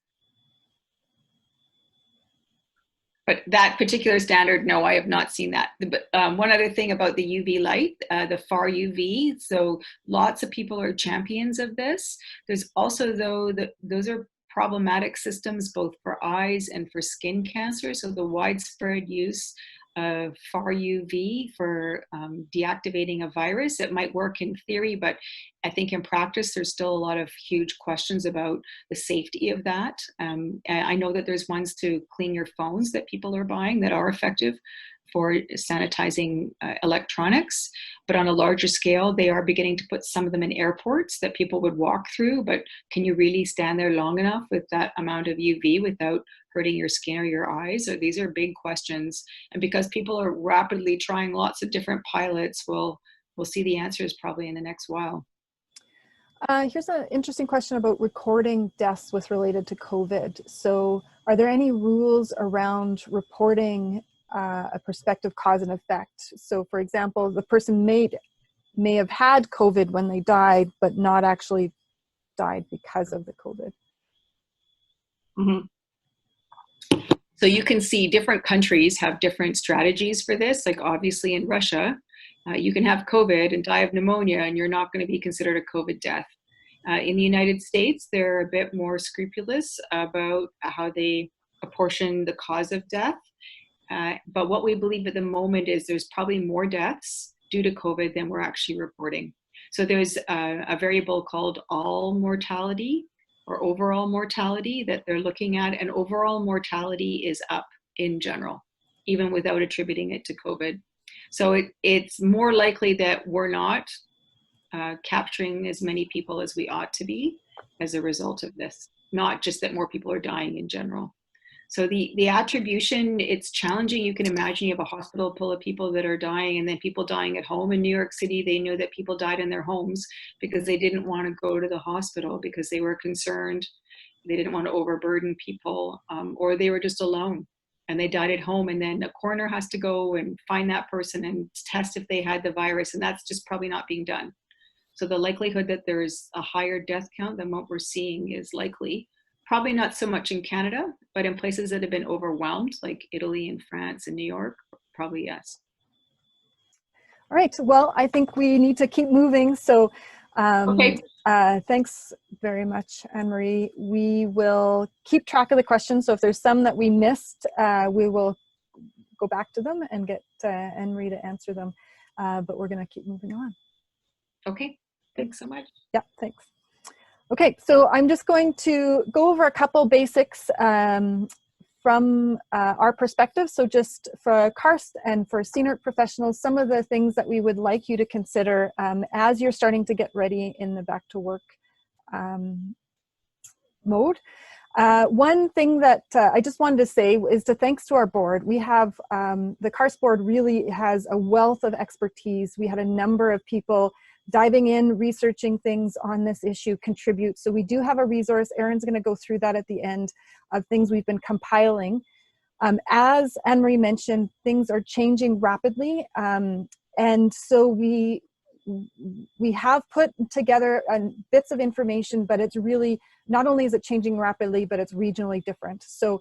Speaker 1: But that particular standard, no, I have not seen that. But one other thing about the UV light, the far UV, so lots of people are champions of this. There's also, though, those are problematic systems both for eyes and for skin cancer. So the widespread use of far UV for deactivating a virus, it might work in theory, but I think in practice there's still a lot of huge questions about the safety of that. I know that there's ones to clean your phones that people are buying that are effective for sanitizing electronics, but on a larger scale, they are beginning to put some of them in airports that people would walk through, but can you really stand there long enough with that amount of UV without hurting your skin or your eyes? So these are big questions, and because people are rapidly trying lots of different pilots, we'll see the answers probably in the next while.
Speaker 2: Here's an interesting question about recording deaths with related to COVID. So are there any rules around reporting a prospective cause and effect? So for example, the person may have had COVID when they died, but not actually died because of the COVID.
Speaker 1: Mm-hmm. So you can see different countries have different strategies for this. Like obviously in Russia, you can have COVID and die of pneumonia and you're not going to be considered a COVID death. In the United States, they're a bit more scrupulous about how they apportion the cause of death. But what we believe at the moment is there's probably more deaths due to COVID than we're actually reporting. So there's a variable called all mortality or overall mortality that they're looking at, and overall mortality is up in general, even without attributing it to COVID. So it's more likely that we're not capturing as many people as we ought to be as a result of this, not just that more people are dying in general. So the attribution, it's challenging. You can imagine you have a hospital full of people that are dying and then people dying at home. In New York City, they knew that people died in their homes because they didn't want to go to the hospital because they were concerned. They didn't want to overburden people, or they were just alone and they died at home. And then a coroner has to go and find that person and test if they had the virus. And that's just probably not being done. So the likelihood that there's a higher death count than what we're seeing is likely. Probably not so much in Canada, but in places that have been overwhelmed, like Italy and France and New York, probably yes.
Speaker 2: All right, well, I think we need to keep moving. So
Speaker 1: Okay.
Speaker 2: Thanks very much, Anne-Marie. We will keep track of the questions. So if there's some that we missed, we will go back to them and get Anne-Marie to answer them. But we're gonna keep moving on.
Speaker 1: Okay, thanks so much.
Speaker 2: Yeah, thanks. Okay, so I'm just going to go over a couple basics from our perspective. So just for CARST and for C-NRPP professionals, some of the things that we would like you to consider as you're starting to get ready in the back to work mode. One thing that I just wanted to say is thanks to our board. We have, the CARST board really has a wealth of expertise. We had a number of people diving in, researching things on this issue, contribute. So we do have a resource. Erin's going to go through that at the end of things we've been compiling. As Anne-Marie mentioned, things are changing rapidly. And so we have put together bits of information, but it's really, not only is it changing rapidly, but it's regionally different. So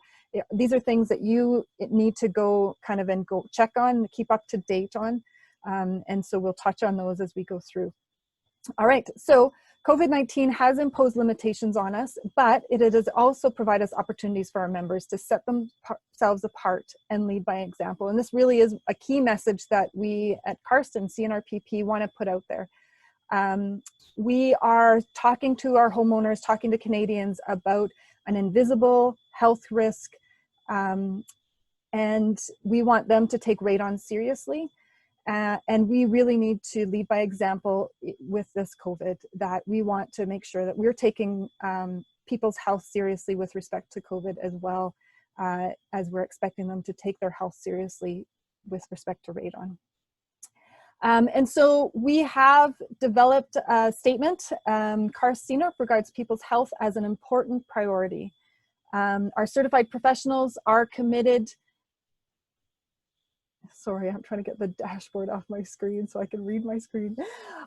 Speaker 2: these are things that you need to go kind of and go check on, keep up to date on. And so we'll touch on those as we go through. All right, so COVID-19 has imposed limitations on us, but it has also provided us opportunities for our members to set themselves apart and lead by example. And this really is a key message that we at CARST and C-NRPP want to put out there. We are talking to our homeowners, talking to Canadians about an invisible health risk, and we want them to take radon seriously. And we really need to lead by example with this COVID, that we want to make sure that we're taking people's health seriously with respect to COVID, as well as we're expecting them to take their health seriously with respect to radon. And so we have developed a statement, CARST C-NRPP regards people's health as an important priority. Our certified professionals are committed. Sorry, I'm trying to get the dashboard off my screen so I can read my screen.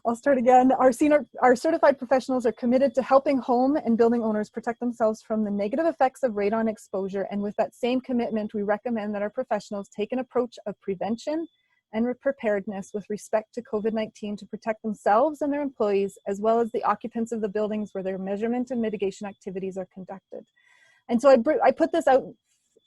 Speaker 2: I'll start again. Our certified professionals are committed to helping home and building owners protect themselves from the negative effects of radon exposure. And with that same commitment, we recommend that our professionals take an approach of prevention and preparedness with respect to COVID-19 to protect themselves and their employees, as well as the occupants of the buildings where their measurement and mitigation activities are conducted. And so I put this out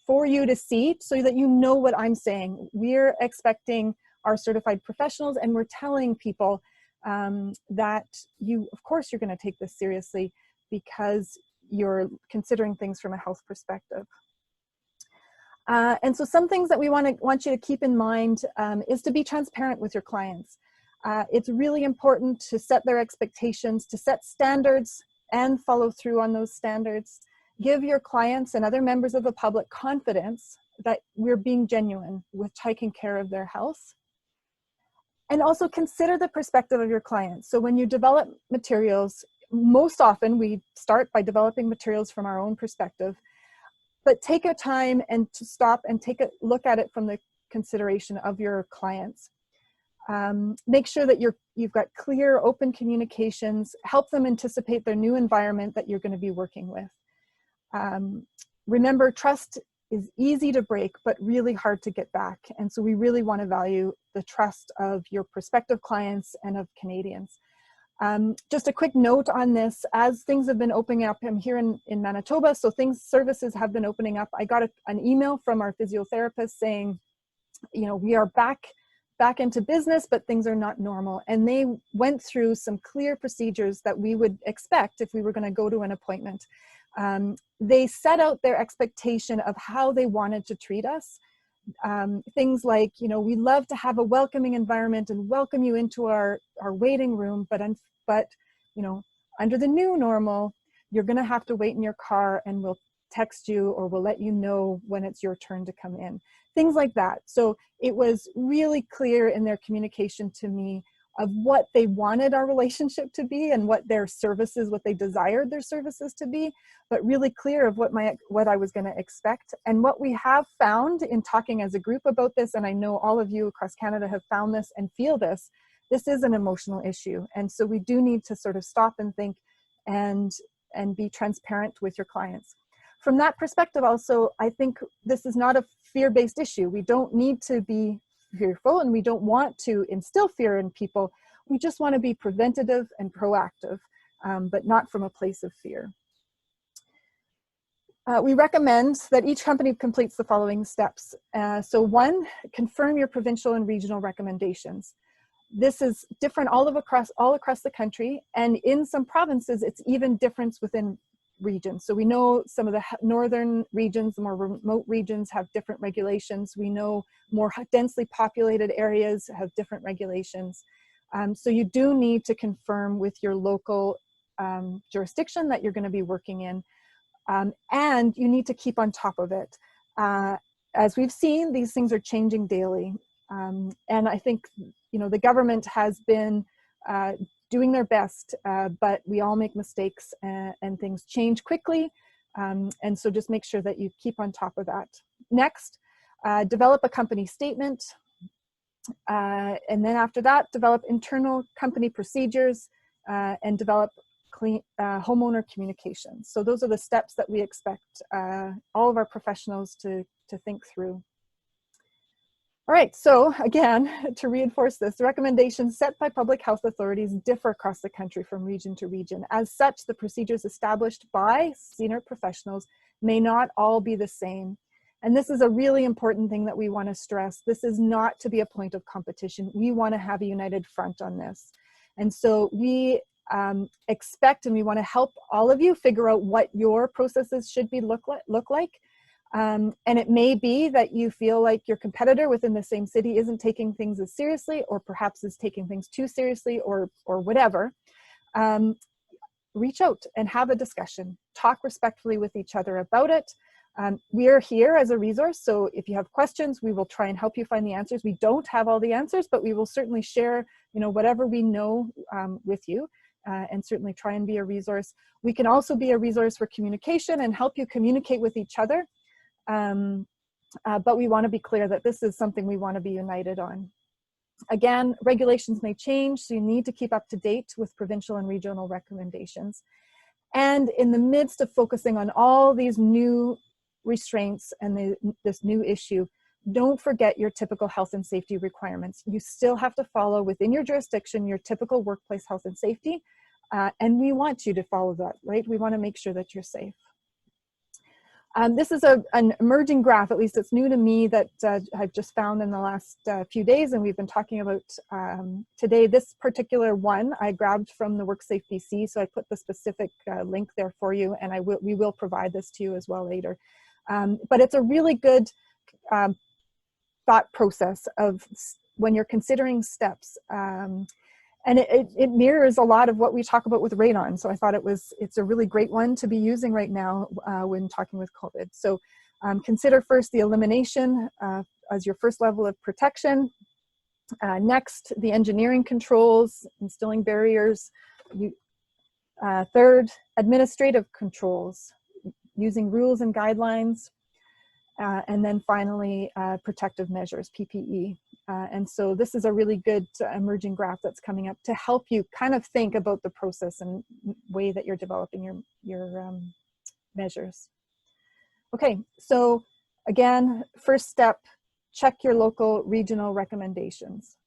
Speaker 2: for you to see so that you know what I'm saying. We're expecting our certified professionals, and we're telling people that of course you're going to take this seriously because you're considering things from a health perspective. And so some things that we want you to keep in mind is to be transparent with your clients. It's really important to set their expectations, to set standards and follow through on those standards. Give your clients and other members of the public confidence that we're being genuine with taking care of their health. And also consider the perspective of your clients. So when you develop materials, most often we start by developing materials from our own perspective, but take a time and to stop and take a look at it from the consideration of your clients. Make sure that you've got clear, open communications, help them anticipate their new environment that you're going to be working with. Remember, trust is easy to break, but really hard to get back. And so we really want to value the trust of your prospective clients and of Canadians. Just a quick note on this, as things have been opening up, I'm here in Manitoba, so services have been opening up. I got an email from our physiotherapist saying, you know, we are back into business, but things are not normal. And they went through some clear procedures that we would expect if we were going to go to an appointment. They set out their expectation of how they wanted to treat us. Things like, you know, we love to have a welcoming environment and welcome you into our waiting room, but you know, under the new normal, you're going to have to wait in your car, and we'll text you or we'll let you know when it's your turn to come in. Things like that. So it was really clear in their communication to me of what they wanted our relationship to be and what their services, what they desired their services to be, but really clear of what I was going to expect. And what we have found in talking as a group about this, and I know all of you across Canada have found this and feel this is an emotional issue. And so we do need to sort of stop and think and be transparent with your clients. From that perspective also, I think this is not a fear-based issue. We don't need to be fearful, and we don't want to instill fear in people. We just want to be preventative and proactive, but not from a place of fear. We recommend that each company completes the following steps. So 1, confirm your provincial and regional recommendations. This is different all across the country, and in some provinces, it's even difference within regions. So we know some of the northern regions, the more remote regions have different regulations. We know more densely populated areas have different regulations. So you do need to confirm with your local jurisdiction that you're going to be working in. And you need to keep on top of it. As we've seen, these things are changing daily. And I think, you know, the government has been doing their best, but we all make mistakes and things change quickly. And so just make sure that you keep on top of that. Next, develop a company statement. And then after that, develop internal company procedures and develop clean homeowner communications. So those are the steps that we expect all of our professionals to think through. All right, so again, to reinforce this, the recommendations set by public health authorities differ across the country from region to region. As such, the procedures established by C-NRPP professionals may not all be the same. And this is a really important thing that we want to stress. This is not to be a point of competition. We want to have a united front on this. And so we expect, and we want to help all of you figure out what your processes should be look like. And it may be that you feel like your competitor within the same city isn't taking things as seriously, or perhaps is taking things too seriously, or whatever. Reach out and have a discussion. Talk respectfully with each other about it. We are here as a resource, so if you have questions, we will try and help you find the answers. We don't have all the answers, but we will certainly share, you know, whatever we know with you, and certainly try and be a resource. We can also be a resource for communication and help you communicate with each other. But we want to be clear that this is something we want to be united on. Again, regulations may change, so you need to keep up to date with provincial and regional recommendations. And in the midst of focusing on all these new restraints and this new issue, don't forget your typical health and safety requirements. You still have to follow within your jurisdiction your typical workplace health and safety, and we want you to follow that, right? We want to make sure that you're safe. This is an emerging graph, at least it's new to me, that I've just found in the last few days, and we've been talking about today. This particular one I grabbed from the WorkSafe BC, so I put the specific link there for you, and we will provide this to you as well later. But it's a really good thought process of when you're considering steps. And it mirrors a lot of what we talk about with radon. So I thought it's a really great one to be using right now when talking with COVID. So consider first the elimination as your first level of protection. Next, the engineering controls, instilling barriers. Third, administrative controls, using rules and guidelines. And then finally, protective measures, PPE. And so this is a really good emerging graph that's coming up to help you kind of think about the process and way that you're developing your measures. Okay, so Again, first step, check your local regional recommendations.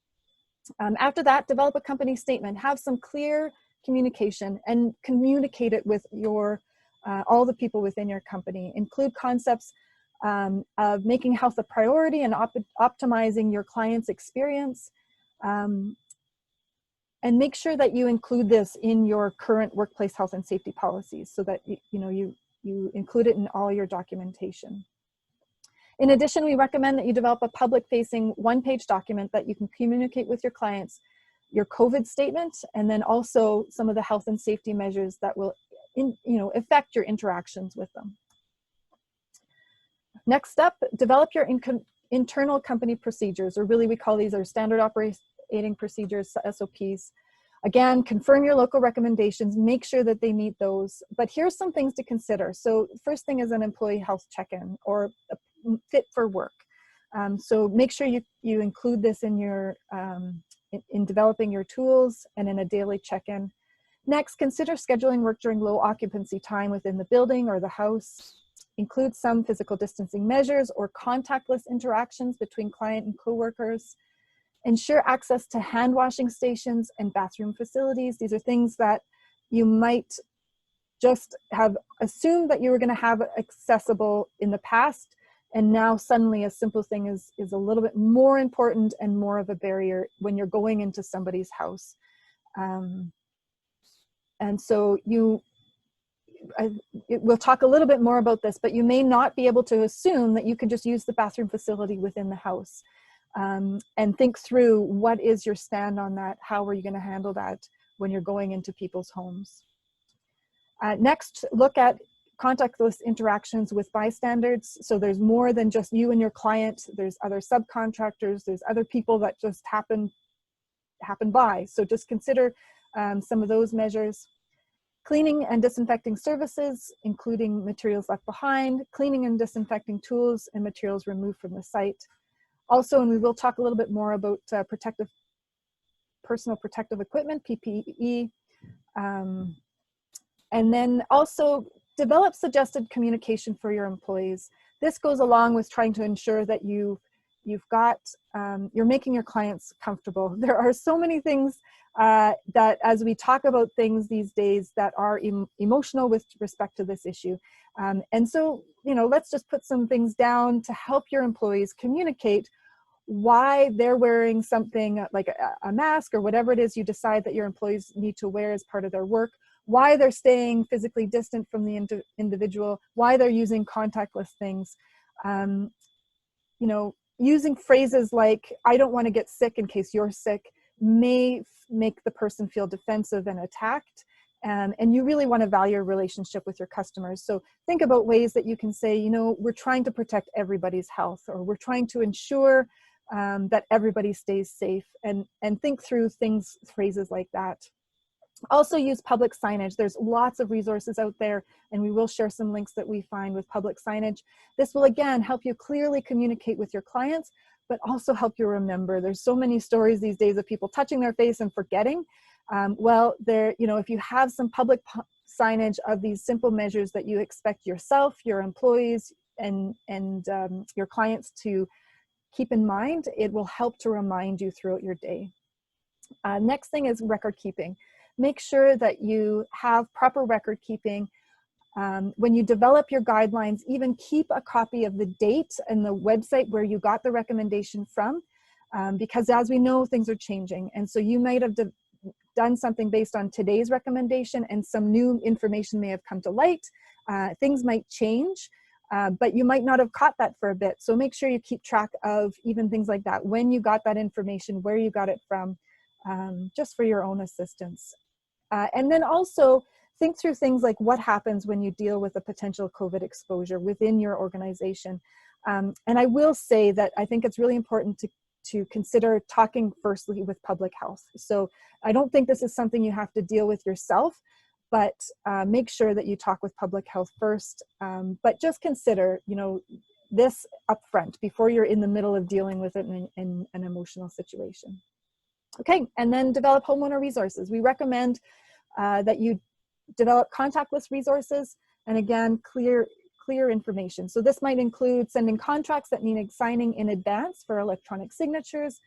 Speaker 2: After that, develop a company statement. Have some clear communication and communicate it with your all the people within your company. Include concepts of making health a priority and optimizing your client's experience. And make sure that you include this in your current workplace health and safety policies so that you include it in all your documentation. In addition, we recommend that you develop a public-facing one-page document that you can communicate with your clients, your COVID statement, and then also some of the health and safety measures that will affect your interactions with them. Next step, develop your internal company procedures, or really we call these our standard operating procedures, SOPs. Again, confirm your local recommendations, make sure that they meet those. But here's some things to consider. So first thing is an employee health check-in or a fit for work. So make sure you include this in your in developing your tools and in a daily check-in. Next, consider scheduling work during low occupancy time within the building or the house. Include some physical distancing measures or contactless interactions between client and coworkers. Ensure access to hand washing stations and bathroom facilities. These are things that you might just have assumed that you were going to have accessible in the past, and now suddenly a simple thing is a little bit more important and more of a barrier when you're going into somebody's house. And so we'll talk a little bit more about this, but you may not be able to assume that you can just use the bathroom facility within the house. And think through what is your stand on that, how are you going to handle that when you're going into people's homes. Next, look at contactless interactions with bystanders. So there's more than just you and your client. There's other subcontractors, there's other people that just happen by. So just consider some of those measures. Cleaning and disinfecting services, including materials left behind, cleaning and disinfecting tools and materials removed from the site. Also, and we will talk a little bit more about personal protective equipment, PPE. And then also develop suggested communication for your employees. This goes along with trying to ensure that you're making your clients comfortable. There are so many things that as we talk about things these days that are emotional with respect to this issue. And so, let's just put some things down to help your employees communicate why they're wearing something like a mask or whatever it is you decide that your employees need to wear as part of their work, why they're staying physically distant from the individual, why they're using contactless things. Using phrases like, I don't want to get sick in case you're sick, may make the person feel defensive and attacked. And you really want to value your relationship with your customers. So think about ways that you can say, we're trying to protect everybody's health, or we're trying to ensure that everybody stays safe, and think through phrases like that. Also use public signage. There's lots of resources out there, and we will share some links that we find with public signage. This will again help you clearly communicate with your clients, but also help you remember. There's so many stories these days of people touching their face and forgetting. If you have some public signage of these simple measures that you expect yourself, your employees, and your clients to keep in mind, it will help to remind you throughout your day. Next thing is record keeping. Make sure that you have proper record keeping. When you develop your guidelines, even keep a copy of the date and the website where you got the recommendation from, because as we know, things are changing. And so you might have done something based on today's recommendation, and some new information may have come to light. Things might change, but you might not have caught that for a bit. So make sure you keep track of even things like that, when you got that information, where you got it from, just for your own assistance. And then also think through things like what happens when you deal with a potential COVID exposure within your organization. And I will say that I think it's really important to consider talking firstly with public health. So I don't think this is something you have to deal with yourself, but make sure that you talk with public health first. But just consider, this upfront before you're in the middle of dealing with it in an emotional situation. Okay, and then develop homeowner resources. We recommend that you develop contactless resources, and again, clear clear information. So this might include sending contracts that need signing in advance for electronic signatures,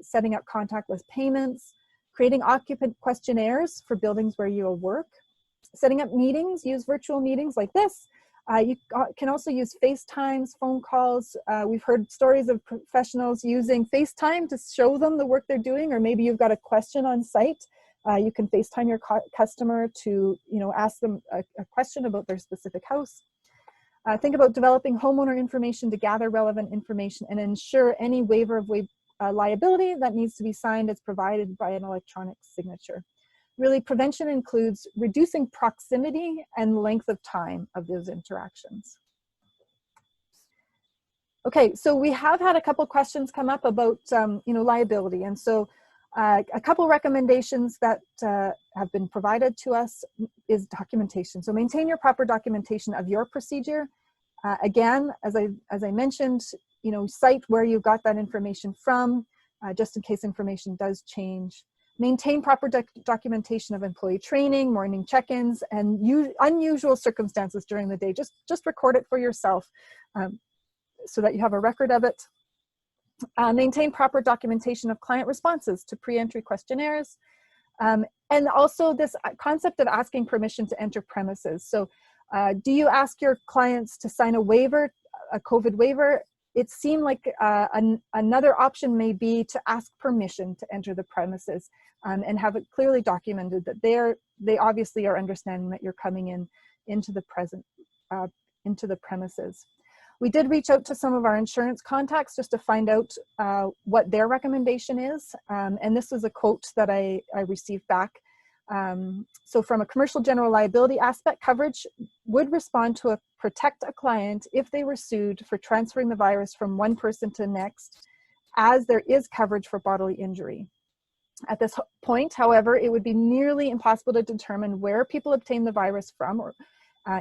Speaker 2: setting up contactless payments, creating occupant questionnaires for buildings where you will work, setting up meetings, use virtual meetings like this. You can also use FaceTimes, phone calls. We've heard stories of professionals using FaceTime to show them the work they're doing, or maybe you've got a question on site. You can FaceTime your customer to, ask them a question about their specific house. Think about developing homeowner information to gather relevant information and ensure any waiver of liability that needs to be signed is provided by an electronic signature. Really, prevention includes reducing proximity and length of time of those interactions. Okay, so we have had a couple questions come up about liability, and so a couple recommendations that have been provided to us is documentation. So maintain your proper documentation of your procedure. Again, as I mentioned, cite where you got that information from, just in case information does change. Maintain proper documentation of employee training, morning check-ins, and unusual circumstances during the day. Just record it for yourself so that you have a record of it. Maintain proper documentation of client responses to pre-entry questionnaires. And also this concept of asking permission to enter premises. So do you ask your clients to sign a waiver, a COVID waiver? It seemed like another option may be to ask permission to enter the premises and have it clearly documented that they obviously are understanding that you're coming into the premises. We did reach out to some of our insurance contacts just to find out what their recommendation is. And this was a quote that I received back. So from a commercial general liability aspect, coverage would respond to protect a client if they were sued for transferring the virus from one person to the next, as there is coverage for bodily injury. At this point, however, it would be nearly impossible to determine where people obtained the virus from, or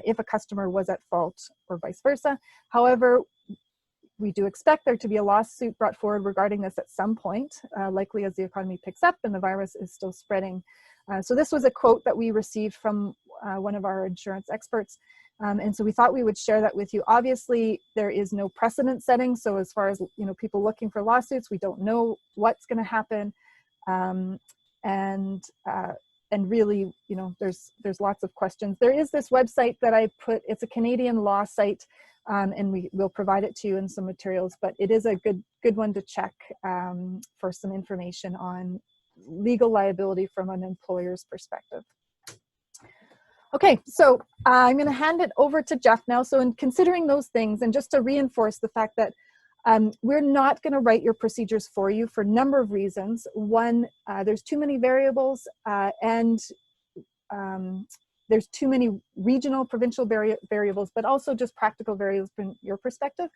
Speaker 2: if a customer was at fault or vice versa. However, we do expect there to be a lawsuit brought forward regarding this at some point, likely as the economy picks up and the virus is still spreading. So this was a quote that we received from one of our insurance experts. And so we thought we would share that with you. Obviously, there is no precedent setting. So as far as people looking for lawsuits, we don't know what's going to happen. And really, there's lots of questions. There is this website that I put, it's a Canadian law site, and we will provide it to you in some materials, but it is a good one to check for some information on legal liability from an employer's perspective. Okay, so I'm going to hand it over to Jeff now. So in considering those things, and just to reinforce the fact that we're not going to write your procedures for you for a number of reasons. One, there's too many variables, and there's too many regional, provincial variables, but also just practical variables from your perspective.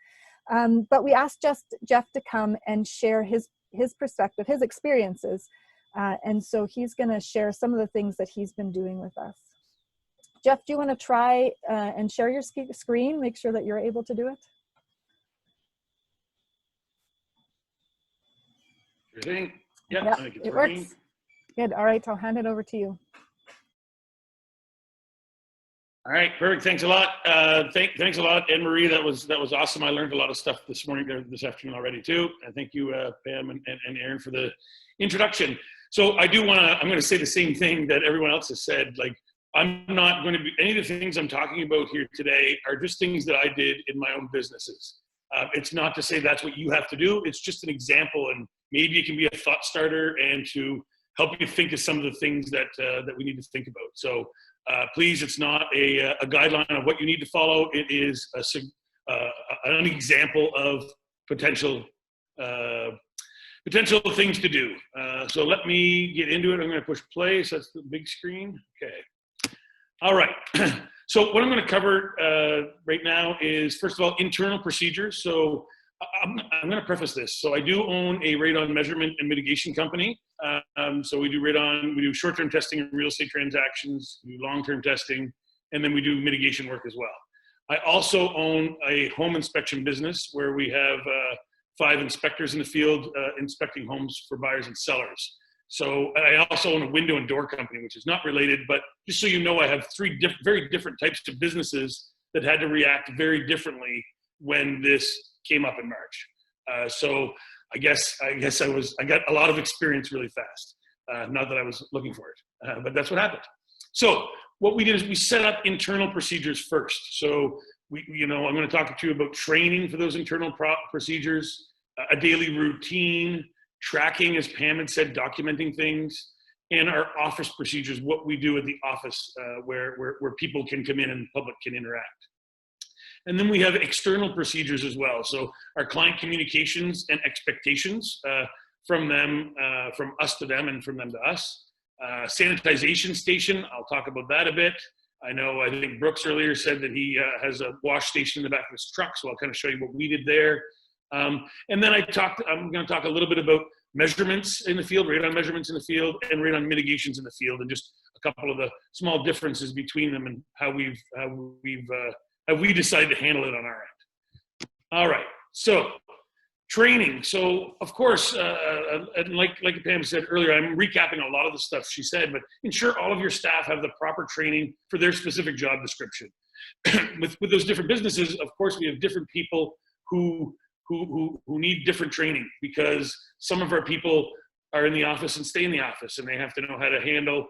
Speaker 2: But we asked Jeff to come and share his perspective, his experiences. And so he's going to share some of the things that he's been doing with us. Jeff, do you want to try and share your screen? Make sure that you're able to do it.
Speaker 3: Sure thing. Yeah,
Speaker 2: yep, it works. Good. All right, I'll hand it over to you.
Speaker 3: All right, perfect. Thanks a lot. Thanks a lot, Anne-Marie. That was awesome. I learned a lot of stuff this afternoon already too. And thank you, Pam and Aaron, for the introduction. So I'm going to say the same thing that everyone else has said. Like, I'm not going to be, any of the things I'm talking about here today are just things that I did in my own businesses. It's not to say that's what you have to do. It's just an example, and maybe it can be a thought starter and to help you think of some of the things that we need to think about. So please, it's not a guideline of what you need to follow. It is an example of potential things to do. So let me get into it. I'm going to push play. So that's the big screen. Okay. All right. So what I'm going to cover right now is, first of all, internal procedures. So I'm going to preface this. So I do own a radon measurement and mitigation company. So we do radon, we do short-term testing in real estate transactions, we do long-term testing, and then we do mitigation work as well. I also own a home inspection business where we have 5 inspectors in the field inspecting homes for buyers and sellers. So I also own a window and door company, which is not related, but just so you know, I have 3 very different types of businesses that had to react very differently when this came up in March. So I guess I got a lot of experience really fast. Not that I was looking for it, but that's what happened. So what we did is we set up internal procedures first. So I'm going to talk to you about training for those internal procedures, a daily routine, tracking, as Pam had said, documenting things, and our office procedures, what we do at the office where people can come in and the public can interact. And then we have external procedures as well. So our client communications and expectations from them, from us to them and from them to us. Sanitization station, I'll talk about that a bit. I think Brooks earlier said that he has a wash station in the back of his truck, so I'll kind of show you what we did there. And then I'm going to talk a little bit about measurements in the field, radon measurements in the field, and radon mitigations in the field, and just a couple of the small differences between them and how we decided to handle it on our end. All right, so training. So of course, like Pam said earlier, I'm recapping a lot of the stuff she said, but ensure all of your staff have the proper training for their specific job description. with those different businesses, of course, we have different people who need different training, because some of our people are in the office and stay in the office, and they have to know how to handle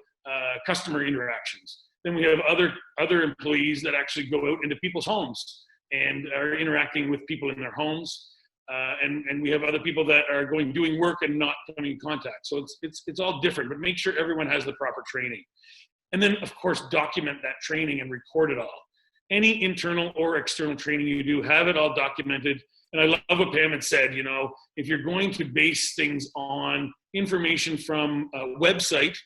Speaker 3: customer interactions. Then we have other employees that actually go out into people's homes and are interacting with people in their homes. And we have other people that are doing work and not coming in contact. So it's all different, but make sure everyone has the proper training. And then of course, document that training and record it all. Any internal or external training you do, have it all documented. And I love what Pam had said, if you're going to base things on information from a website,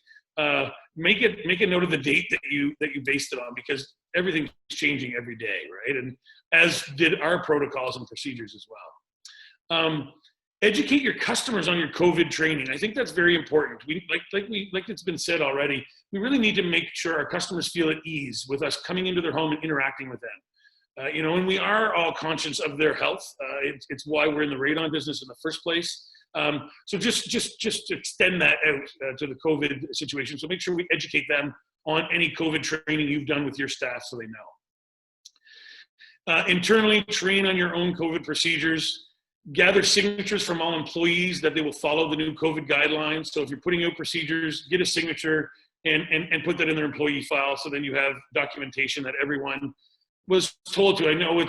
Speaker 3: make a note of the date that you based it on, because everything's changing every day, right? And as did our protocols and procedures as well. Educate your customers on your COVID training. I think that's very important. Like it's been said already, we really need to make sure our customers feel at ease with us coming into their home and interacting with them. And we are all conscious of their health. It's why we're in the radon business in the first place. So just extend that out to the COVID situation. So make sure we educate them on any COVID training you've done with your staff so they know. Internally, train on your own COVID procedures. Gather signatures from all employees that they will follow the new COVID guidelines. So if you're putting out procedures, get a signature and put that in their employee file, so then you have documentation that everyone was told to. I know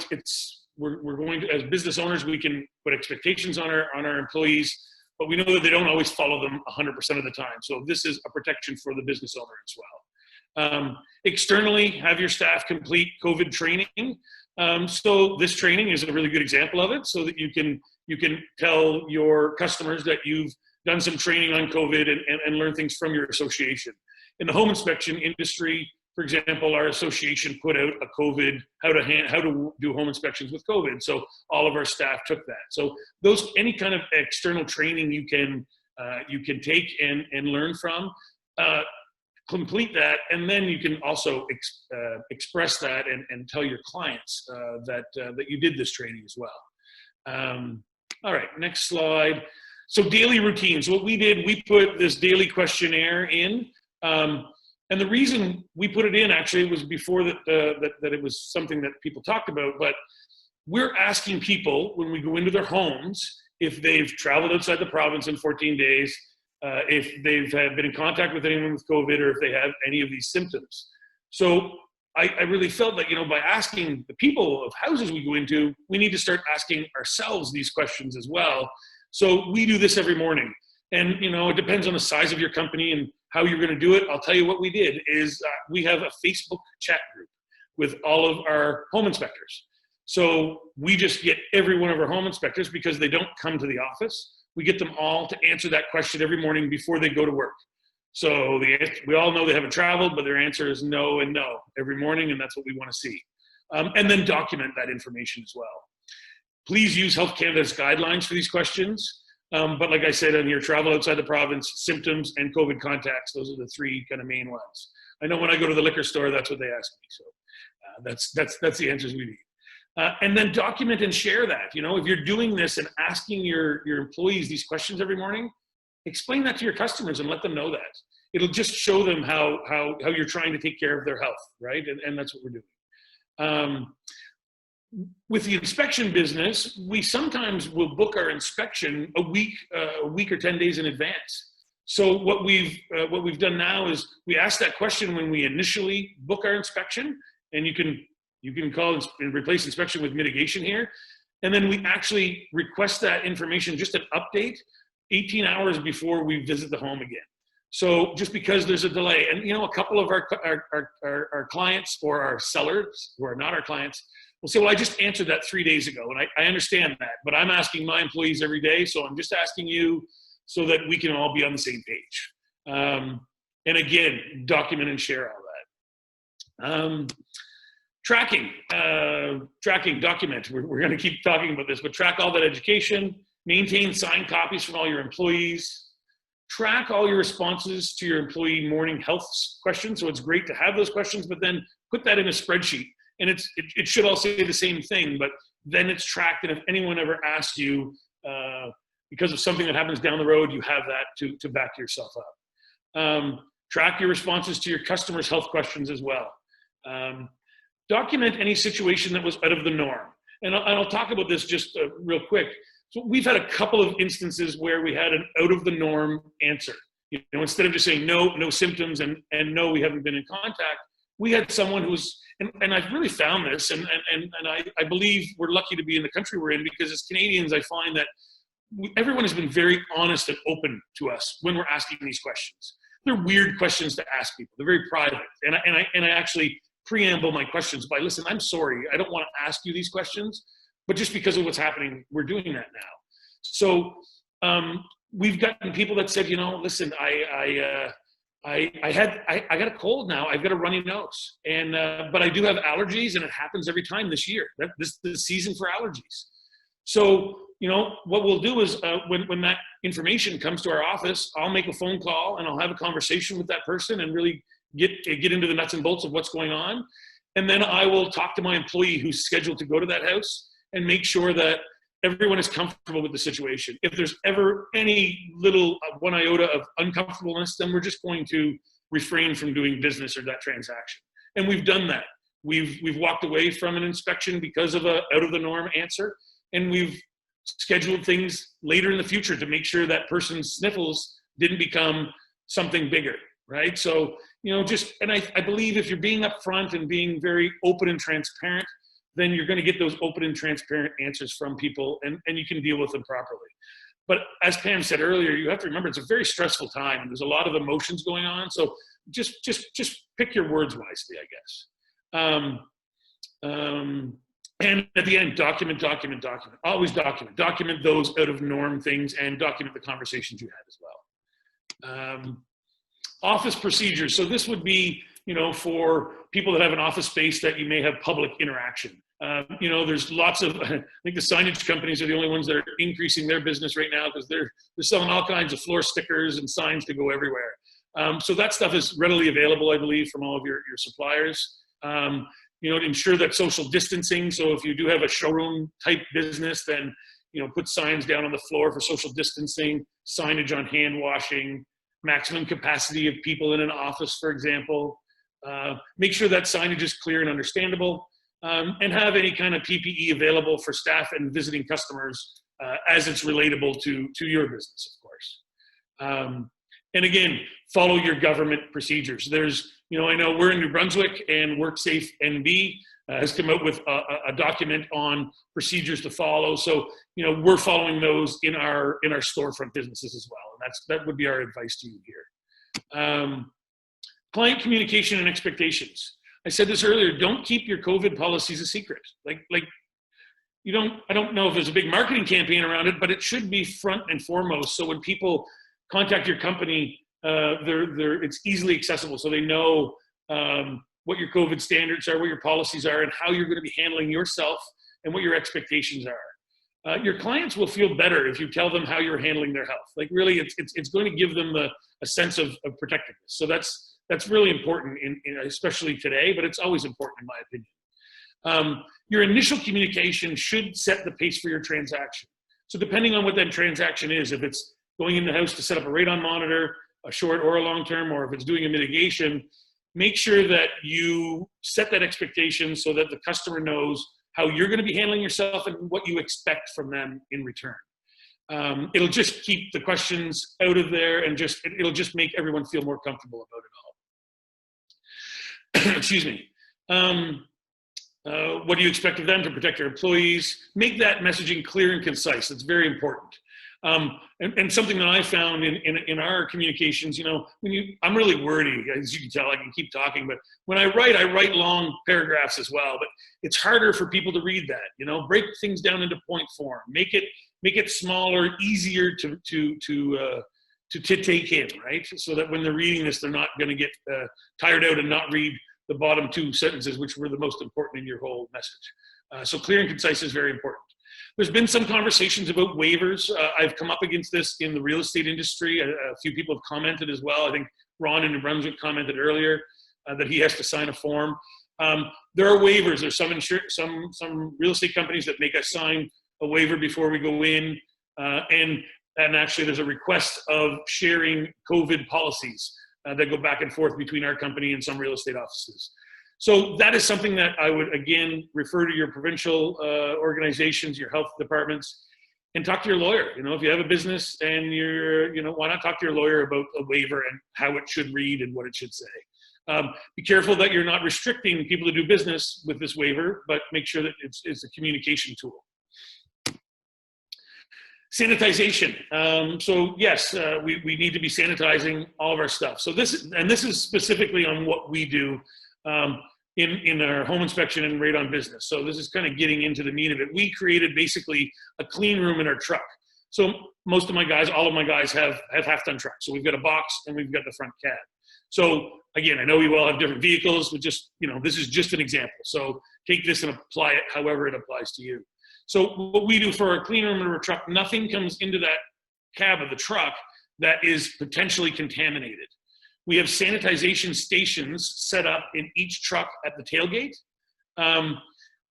Speaker 3: we're going to, as business owners, we can put expectations on our employees, but we know that they don't always follow them 100% of the time. So this is a protection for the business owner as well. Externally, have your staff complete COVID training. So this training is a really good example of it, so that you can tell your customers that you've done some training on COVID and learn things from your association. In the home inspection industry, for example, our association put out a COVID, how to do home inspections with COVID. So all of our staff took that. So any kind of external training you can take and learn from, complete that, and then you can also express that and tell your clients that you did this training as well. All right, next slide. So daily routines. What we did, we put this daily questionnaire in. And the reason we put it in, actually, was before that it was something that people talked about, but we're asking people when we go into their homes, if they've traveled outside the province in 14 days, if they've been in contact with anyone with COVID, or if they have any of these symptoms. So I really felt that, by asking the people of houses we go into, we need to start asking ourselves these questions as well. So we do this every morning. And, it depends on the size of your company and how you're going to do it. I'll tell you what we did is we have a Facebook chat group with all of our home inspectors. So we just get every one of our home inspectors, because they don't come to the office. We get them all to answer that question every morning before they go to work. So we all know they haven't traveled, but their answer is no and no every morning, and that's what we want to see. And then document that information as well. Please use Health Canada's guidelines for these questions. But like I said on here, travel outside the province, symptoms, and COVID contacts, those are the three kind of main ones. I know when I go to the liquor store, that's what they ask me. So that's the answers we need. And then document and share that. If you're doing this and asking your employees these questions every morning, explain that to your customers and let them know that. It'll just show them how you're trying to take care of their health, right? And that's what we're With the inspection business, we sometimes will book our inspection a week or 10 days in advance. So what we've done now is we ask that question when we initially book our inspection, and you can call and replace inspection with mitigation here, and then we actually request that information, just an update, 18 hours before we visit the home again. So just because there's a delay, and a couple of our clients or our sellers who are not our clients will say, well, I just answered that 3 days ago, and I understand that, but I'm asking my employees every day, so I'm just asking you so that we can all be on the same page. And again, document and share all that. Tracking, document. We're going to keep talking about this, but track all that education, maintain signed copies from all your employees, track all your responses to your employee morning health questions. So it's great to have those questions, but then put that in a spreadsheet. And it should all say the same thing, but then it's tracked. And if anyone ever asks you, because of something that happens down the road, you have that to back yourself up. Track your responses to your customers' health questions as well. Document any situation that was out of the norm. And I'll talk about this just real quick. So we've had a couple of instances where we had an out of the norm answer. Instead of just saying no symptoms and no, we haven't been in contact, we had someone who's, and I've really found this, and I believe we're lucky to be in the country we're in, because as Canadians, I find that everyone has been very honest and open to us when we're asking these questions. They're weird questions to ask people. They're very private. And I actually preamble my questions by, listen, I'm sorry, I don't want to ask you these questions, but just because of what's happening, we're doing that now. So we've gotten people that said, listen, I got a cold now. I've got a runny nose, but I do have allergies, and it happens every time this year. This is the season for allergies. So, what we'll do is when that information comes to our office, I'll make a phone call and I'll have a conversation with that person and really get into the nuts and bolts of what's going on. And then I will talk to my employee who's scheduled to go to that house and make sure that everyone is comfortable with the situation. If there's ever any little one iota of uncomfortableness, then we're just going to refrain from doing business or that transaction. And we've done that. We've walked away from an inspection because of a out of the norm answer, and we've scheduled things later in the future to make sure that person's sniffles didn't become something bigger, right? So, and I believe if you're being upfront and being very open and transparent, then you're going to get those open and transparent answers from people, and you can deal with them properly. But as Pam said earlier, you have to remember it's a very stressful time, and there's a lot of emotions going on. So just pick your words wisely, I guess. And at the end, document. Always document. Document those out of norm things, and document the conversations you had as well. Office procedures. So this would be, for people that have an office space that you may have public interaction. There's lots of, I think the signage companies are the only ones that are increasing their business right now, because they're selling all kinds of floor stickers and signs to go everywhere. So that stuff is readily available, I believe, from all of your suppliers. To ensure that social distancing. So if you do have a showroom type business, then, put signs down on the floor for social distancing, signage on hand washing, maximum capacity of people in an office, for example. Make sure that signage is clear and understandable, and have any kind of PPE available for staff and visiting customers as it's relatable to your business, of course. And again, follow your government procedures. There's, I know we're in New Brunswick, and WorkSafe NB has come out with a document on procedures to follow. So, we're following those in our storefront businesses as well. And that would be our advice to you here. Client communication and expectations. I said this earlier, don't keep your COVID policies a secret. I don't know if there's a big marketing campaign around it, but it should be front and foremost. So when people contact your company, it's easily accessible, so they know what your COVID standards are, what your policies are, and how you're going to be handling yourself and what your expectations are. Your clients will feel better if you tell them how you're handling their health. Really, it's going to give them a sense of protectiveness. So that's really important, especially today, but it's always important in my opinion. Your initial communication should set the pace for your transaction. So depending on what that transaction is, if it's going in the house to set up a radon monitor, a short or a long term, or if it's doing a mitigation, make sure that you set that expectation so that the customer knows how you're going to be handling yourself and what you expect from them in return. It'll just keep the questions out of there, and it'll just make everyone feel more comfortable about it all. Excuse me. What do you expect of them to protect your employees? Make that messaging clear and concise. That's very important. And something that I found in our communications, you know, I'm really wordy, as you can tell. I can keep talking, but when I write long paragraphs as well. But it's harder for people to read that. You know, break things down into point form. Make it smaller, easier to take in, right? So that when they're reading this, they're not going to get tired out and not read the bottom two sentences, which were the most important in your whole message. So clear and concise is very important. There's been some conversations about waivers. I've come up against this in the real estate industry. A few people have commented as well. I think Ron in New Brunswick commented earlier that he has to sign a form. There are waivers. There's some real estate companies that make us sign a waiver before we go in. And actually there's a request of sharing COVID policies that go back and forth between our company and some real estate offices. So that is something that I would, again, refer to your provincial organizations, your health departments, and talk to your lawyer. You know, if you have a business and why not talk to your lawyer about a waiver and how it should read and what it should say. Be careful that you're not restricting people to do business with this waiver, but make sure that it's a communication tool. Sanitization. So yes, we need to be sanitizing all of our stuff. So this is specifically on what we do in our home inspection and radon business. So this is kind of getting into the meat of it. We created basically a clean room in our truck. So most of my guys, all of my guys have half-ton trucks. So we've got a box and we've got the front cab. So again, I know we all have different vehicles, but just, you know, this is just an example. So take this and apply it however it applies to you. So what we do for our clean room in our truck, nothing comes into that cab of the truck that is potentially contaminated. We have sanitization stations set up in each truck at the tailgate.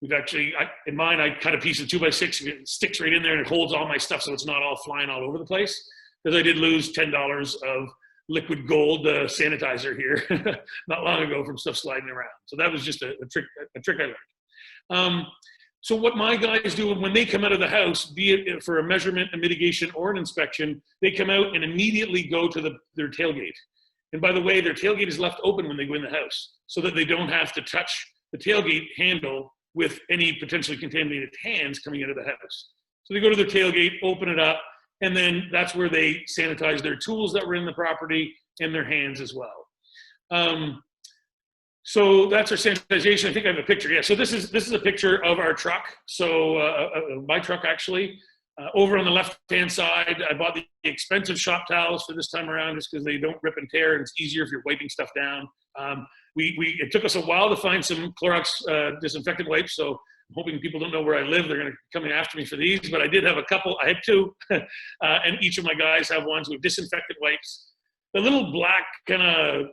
Speaker 3: We've actually, in mine, I cut a piece of 2x6, it sticks right in there and it holds all my stuff so it's not all flying all over the place. Because I did lose $10 of liquid gold sanitizer here not long ago from stuff sliding around. So that was just a trick I learned. So what my guys do when they come out of the house, be it for a measurement, a mitigation, or an inspection, they come out and immediately go to their tailgate. And by the way, their tailgate is left open when they go in the house so that they don't have to touch the tailgate handle with any potentially contaminated hands coming out of the house. So they go to their tailgate, open it up, and then that's where they sanitize their tools that were in the property and their hands as well. So that's our sanitization. I think I have a picture. Yeah, so this is a picture of our truck. So my truck actually. Over on the left-hand side, I bought the expensive shop towels for this time around just because they don't rip and tear and it's easier if you're wiping stuff down. It took us a while to find some Clorox disinfectant wipes, so I'm hoping people don't know where I live. They're going to come after me for these, but I did have a couple. I had two, and each of my guys have ones with disinfectant wipes. The little black kind of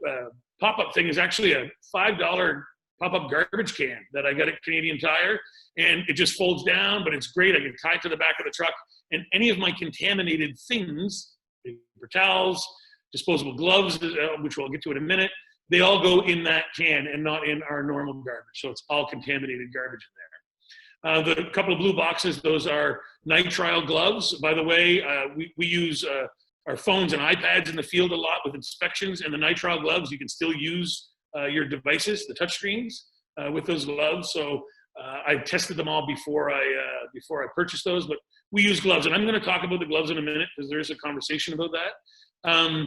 Speaker 3: pop-up thing is actually a $5 pop-up garbage can that I got at Canadian Tire, and it just folds down, but it's great. I can tie it to the back of the truck, and any of my contaminated things, paper towels, disposable gloves, which we'll get to in a minute, they all go in that can and not in our normal garbage. So it's all contaminated garbage in there. The couple of blue boxes, those are nitrile gloves. By the way, we use our phones and iPads in the field a lot with inspections, and the nitrile gloves, you can still use your devices, the touch screens, with those gloves. So I tested them all before I purchased those, but we use gloves. And I'm going to talk about the gloves in a minute because there's a conversation about that.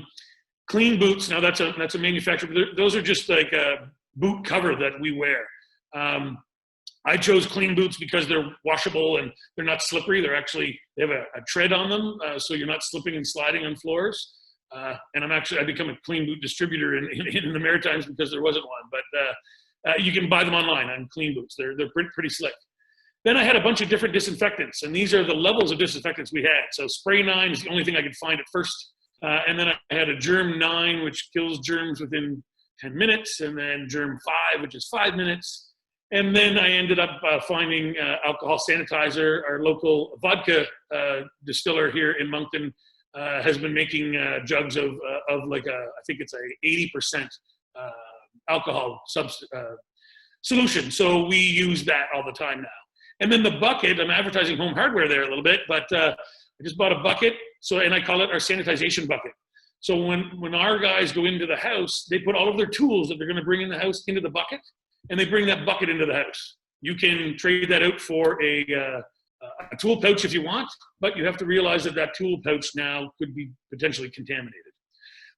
Speaker 3: Clean boots, now that's a manufacturer, but those are just like a boot cover that we wear. I chose clean boots because they're washable and they're not slippery. They have a tread on them, so you're not slipping and sliding on floors. And I become a clean boot distributor in the Maritimes because there wasn't one, but you can buy them online on clean boots. They're pretty slick. Then I had a bunch of different disinfectants, and these are the levels of disinfectants we had. So spray 9 is the only thing I could find at first. And then I had a germ 9, which kills germs within 10 minutes, and then germ 5, which is 5 minutes. And then I ended up finding alcohol sanitizer. Our local vodka distiller here in Moncton has been making jugs of like I think it's a 80% alcohol solution. So we use that all the time now. And then the bucket, I'm advertising home hardware there a little bit, but I just bought a bucket, and I call it our sanitization bucket. So when our guys go into the house, they put all of their tools that they're going to bring in the house into the bucket, and they bring that bucket into the house. You can trade that out for a tool pouch if you want, but you have to realize that that tool pouch now could be potentially contaminated.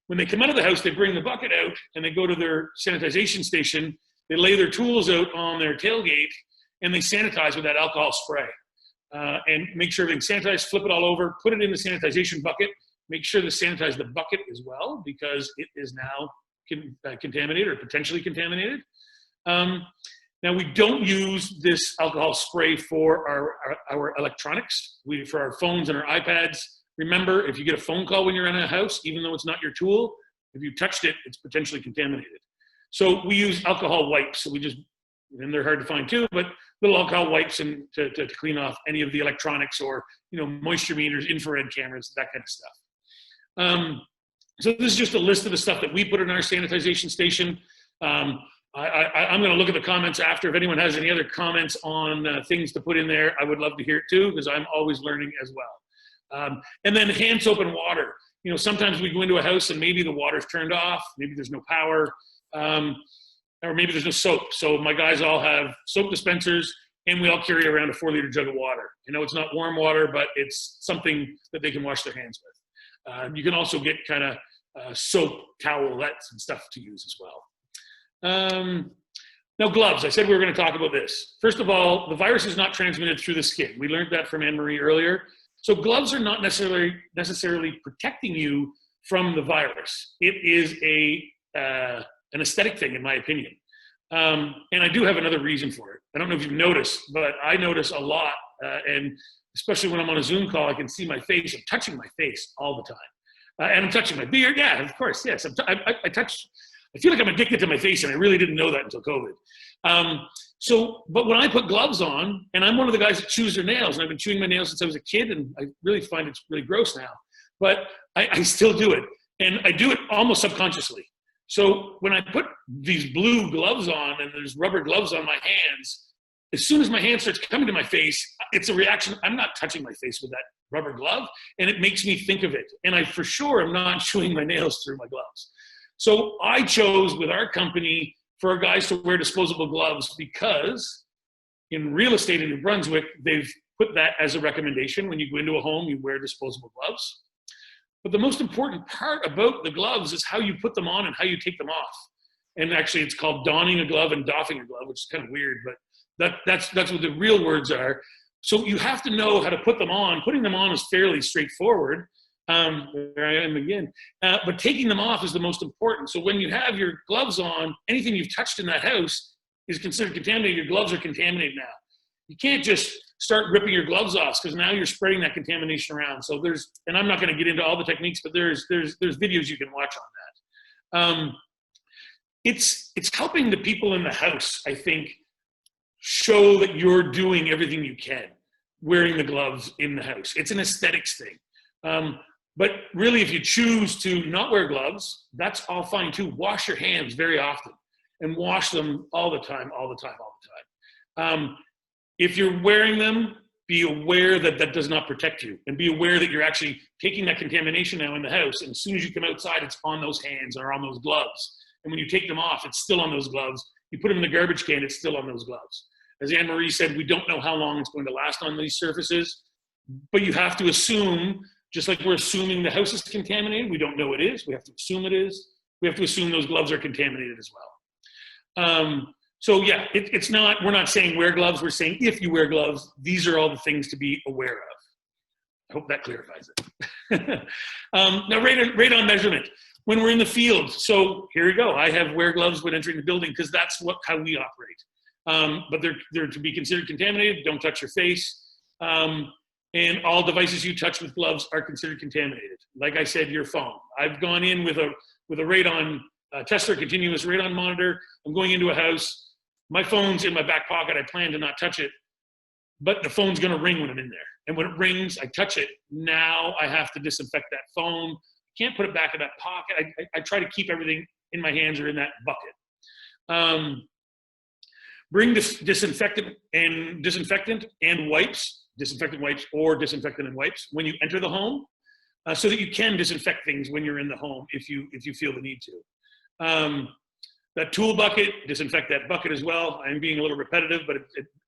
Speaker 3: When they come out of the house, they bring the bucket out and they go to their sanitization station. They lay their tools out on their tailgate and they sanitize with that alcohol spray and make sure everything's sanitized, flip it all over, put it in the sanitization bucket, make sure to sanitize the bucket as well because it is now contaminated or potentially contaminated. Now we don't use this alcohol spray for our electronics, for our phones and our iPads. Remember, if you get a phone call when you're in a house, even though it's not your tool, if you touched it, it's potentially contaminated. So we use alcohol wipes. So and they're hard to find too, but little alcohol wipes to clean off any of the electronics or moisture meters, infrared cameras, that kind of stuff. So this is just a list of the stuff that we put in our sanitization station. I'm going to look at the comments after. If anyone has any other comments on things to put in there, I would love to hear it too, because I'm always learning as well. And then hand soap and water. Sometimes we go into a house and maybe the water's turned off, maybe there's no power, or maybe there's no soap. So my guys all have soap dispensers and we all carry around a 4-liter jug of water. It's not warm water, but it's something that they can wash their hands with. You can also get kind of soap towelettes and stuff to use as well. Now gloves, I said we were going to talk about this. First of all, the virus is not transmitted through the skin. We learned that from Anne-Marie earlier. So gloves are not necessarily protecting you from the virus. It is an aesthetic thing, in my opinion. And I do have another reason for it. I don't know if you've noticed, but I notice a lot, and especially when I'm on a Zoom call, I can see my face. I'm touching my face all the time. And I'm touching my beard. Yeah, of course, yes. I feel like I'm addicted to my face, and I really didn't know that until COVID. But when I put gloves on, and I'm one of the guys that chews their nails, and I've been chewing my nails since I was a kid, and I really find it's really gross now, but I still do it. And I do it almost subconsciously. So when I put these blue gloves on, and there's rubber gloves on my hands, as soon as my hand starts coming to my face, it's a reaction. I'm not touching my face with that rubber glove, and it makes me think of it. And I for sure am not chewing my nails through my gloves. So I chose with our company for our guys to wear disposable gloves because in real estate in New Brunswick, they've put that as a recommendation. When you go into a home, you wear disposable gloves. But the most important part about the gloves is how you put them on and how you take them off. And actually it's called donning a glove and doffing a glove, which is kind of weird, but that's what the real words are. So you have to know how to put them on. Putting them on is fairly straightforward. There I am again. But taking them off is the most important. So when you have your gloves on, anything you've touched in that house is considered contaminated. Your gloves are contaminated now. You can't just start ripping your gloves off because now you're spreading that contamination around. So and I'm not going to get into all the techniques, but there's videos you can watch on that. It's helping the people in the house, I think, show that you're doing everything you can, wearing the gloves in the house. It's an aesthetics thing. But really, if you choose to not wear gloves, that's all fine too. Wash your hands very often and wash them all the time. If you're wearing them, be aware that that does not protect you, and be aware that you're actually taking that contamination now in the house. And as soon as you come outside, it's on those hands or on those gloves. And when you take them off, it's still on those gloves. You put them in the garbage can, it's still on those gloves. As Anne-Marie said, we don't know how long it's going to last on these surfaces, but you have to assume, just like we're assuming the house is contaminated, we don't know it is, we have to assume it is, we have to assume those gloves are contaminated as well. So yeah, it's not, we're not saying wear gloves, we're saying if you wear gloves, these are all the things to be aware of. I hope that clarifies it. Now radon measurement, when we're in the field. So here we go, I have wear gloves when entering the building because that's how we operate. But they're to be considered contaminated, don't touch your face. And all devices you touch with gloves are considered contaminated. Like I said, your phone. I've gone in with a radon tester, continuous radon monitor. I'm going into a house. My phone's in my back pocket. I plan to not touch it, but the phone's gonna ring when I'm in there. And when it rings, I touch it. Now I have to disinfect that phone. Can't put it back in that pocket. I try to keep everything in my hands or in that bucket. Bring disinfectant and wipes, disinfectant wipes or disinfectant and wipes when you enter the home, so that you can disinfect things when you're in the home if you feel the need to. That tool bucket, disinfect that bucket as well. I'm being a little repetitive, but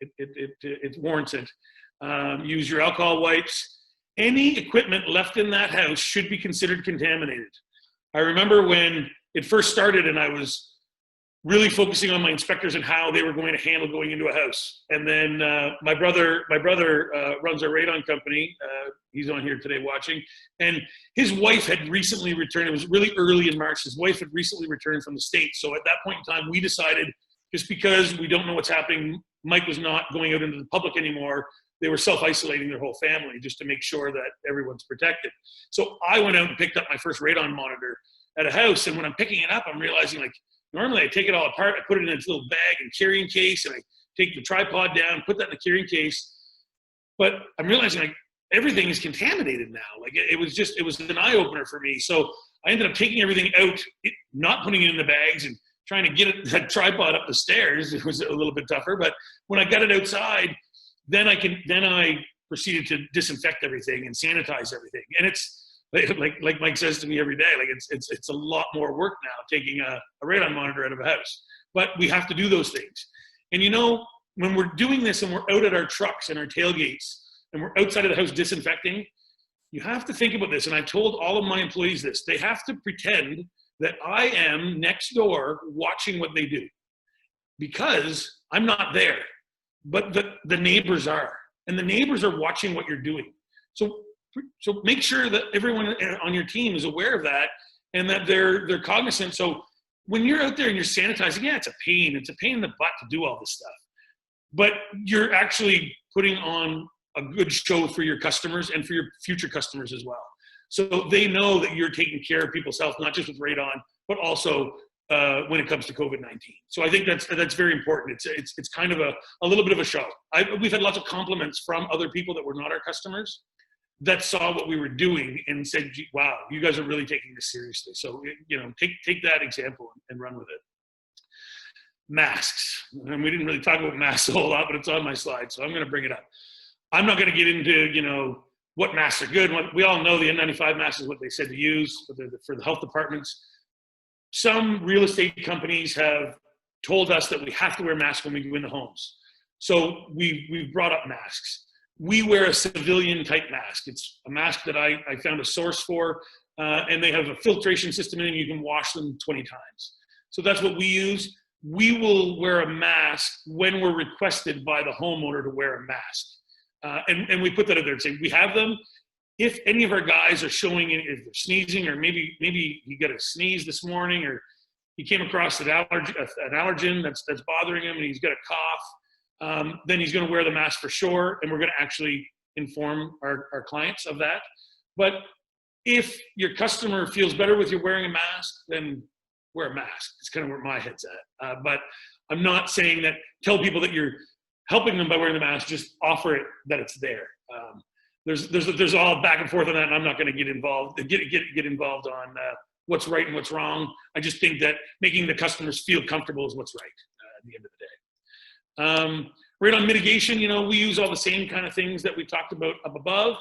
Speaker 3: it warrants it. Use your alcohol wipes. Any equipment left in that house should be considered contaminated. I remember when it first started and I was really focusing on my inspectors and how they were going to handle going into a house. And then my brother runs a radon company. He's on here today watching. And his wife had recently returned. It was really early in March. His wife had recently returned from the States. So at that point in time, we decided, just because we don't know what's happening, Mike was not going out into the public anymore. They were self-isolating their whole family just to make sure that everyone's protected. So I went out and picked up my first radon monitor at a house. And when I'm picking it up, I'm realizing, like, normally I take it all apart, I put it in its little bag and carrying case, and I take the tripod down, put that in the carrying case. But I'm realizing, like, everything is contaminated now. Like, it was an eye-opener for me. So I ended up taking everything out, not putting it in the bags and trying to get that tripod up the stairs. It was a little bit tougher, but when I got it outside, then I proceeded to disinfect everything and sanitize everything. And it's, like Mike says to me every day, like, it's a lot more work now taking a radon monitor out of a house. But we have to do those things. And you know, when we're doing this and we're out at our trucks and our tailgates and we're outside of the house disinfecting, you have to think about this. And I told all of my employees this. They have to pretend that I am next door watching what they do, because I'm not there, but the neighbors are. And the neighbors are watching what you're doing. So make sure that everyone on your team is aware of that and that they're cognizant. So when you're out there and you're sanitizing, yeah, it's a pain. It's a pain in the butt to do all this stuff. But you're actually putting on a good show for your customers and for your future customers as well. So they know that you're taking care of people's health, not just with radon, but also when it comes to COVID-19. So I think that's very important. It's kind of a little bit of a show. We've had lots of compliments from other people that were not our customers that saw what we were doing and said, wow, you guys are really taking this seriously. So, you know, take that example and run with it. Masks. And we didn't really talk about masks a whole lot, but it's on my slide, so I'm going to bring it up. I'm not going to get into, you know, what masks are good. We all know the N95 mask is what they said to use for the health departments. Some real estate companies have told us that we have to wear masks when we go into homes. So we've brought up masks. We wear a civilian type mask. It's a mask that I found a source for, and they have a filtration system in it, and you can wash them 20 times. So that's what we use. We will wear a mask when we're requested by the homeowner to wear a mask. And we put that out there and say, we have them. If any of our guys are showing, if they're sneezing, or maybe he got a sneeze this morning, or he came across an allergen that's bothering him and he's got a cough, then he's going to wear the mask for sure, and we're going to actually inform our clients of that. But if your customer feels better with you wearing a mask, then wear a mask. It's kind of where my head's at. But I'm not saying that tell people that you're helping them by wearing the mask. Just offer it that it's there. There's all back and forth on that, and I'm not going to get involved on what's right and what's wrong. I just think that making the customers feel comfortable is what's right at the end of the day. Radon mitigation, you know, we use all the same kind of things that we talked about up above.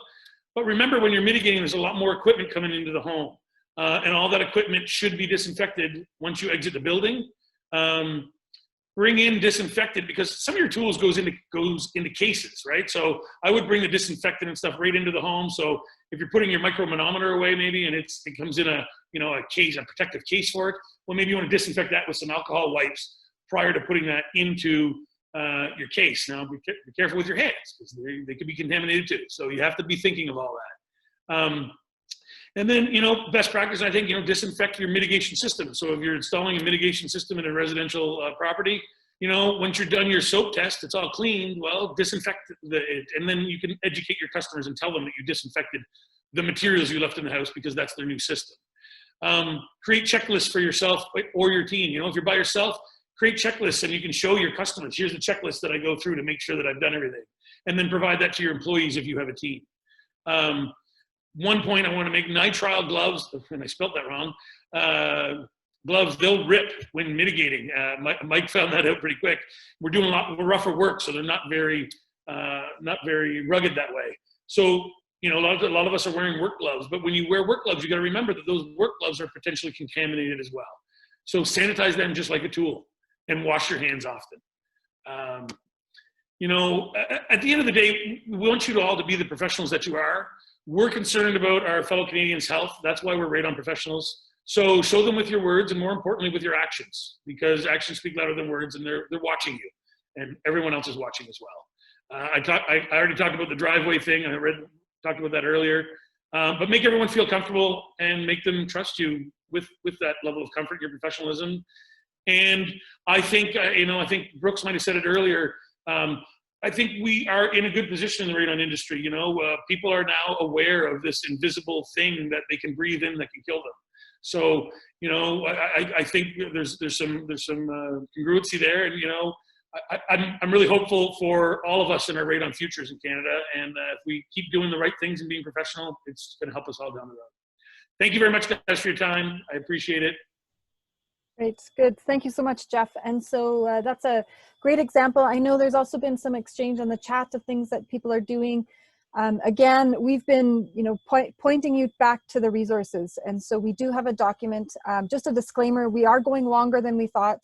Speaker 3: But remember, when you're mitigating, there's a lot more equipment coming into the home. And all that equipment should be disinfected once you exit the building. Bring in disinfectant, because some of your tools goes into cases, right? So I would bring the disinfectant and stuff right into the home. So if you're putting your micromanometer away, maybe, and it comes in a case, a protective case for it, well, maybe you want to disinfect that with some alcohol wipes prior to putting that into your case. Now, be careful with your hands, because they could be contaminated too. So you have to be thinking of all that. And then, you know, best practice, I think, you know, disinfect your mitigation system. So if you're installing a mitigation system in a residential property, you know, once you're done your soap test, it's all clean, well, disinfect it. And then you can educate your customers and tell them that you disinfected the materials you left in the house, because that's their new system. Create checklists for yourself or your team. You know, if you're by yourself, create checklists, and you can show your customers, here's the checklist that I go through to make sure that I've done everything. And then provide that to your employees if you have a team. One point I want to make, nitrile gloves, and I spelled that wrong, gloves, they'll rip when mitigating. Mike found that out pretty quick. We're doing a lot rougher work, so they're not very rugged that way. So, you know, a lot of us are wearing work gloves, but when you wear work gloves, you got to remember that those work gloves are potentially contaminated as well. So sanitize them just like a tool and wash your hands often. You know, at the end of the day, we want you all to be the professionals that you are. We're concerned about our fellow Canadians' health. That's why we're Radon professionals. So show them with your words and more importantly with your actions, because actions speak louder than words, and they're watching you, and everyone else is watching as well. I already talked about the driveway thing. I talked about that earlier. But make everyone feel comfortable and make them trust you with that level of comfort, your professionalism. And I think, you know, I think Brooks might have said it earlier. I think we are in a good position in the radon industry. You know, people are now aware of this invisible thing that they can breathe in that can kill them. So, you know, I think there's some congruency there, and you know, I'm really hopeful for all of us in our radon futures in Canada. And if we keep doing the right things and being professional, it's going to help us all down the road. Thank you very much, guys, for your time. I appreciate it.
Speaker 2: Great, good. Thank you so much, Jeff. And so that's a great example. I know there's also been some exchange on the chat of things that people are doing. Again, we've been, you know, pointing you back to the resources. And so we do have a document. Just a disclaimer, we are going longer than we thought.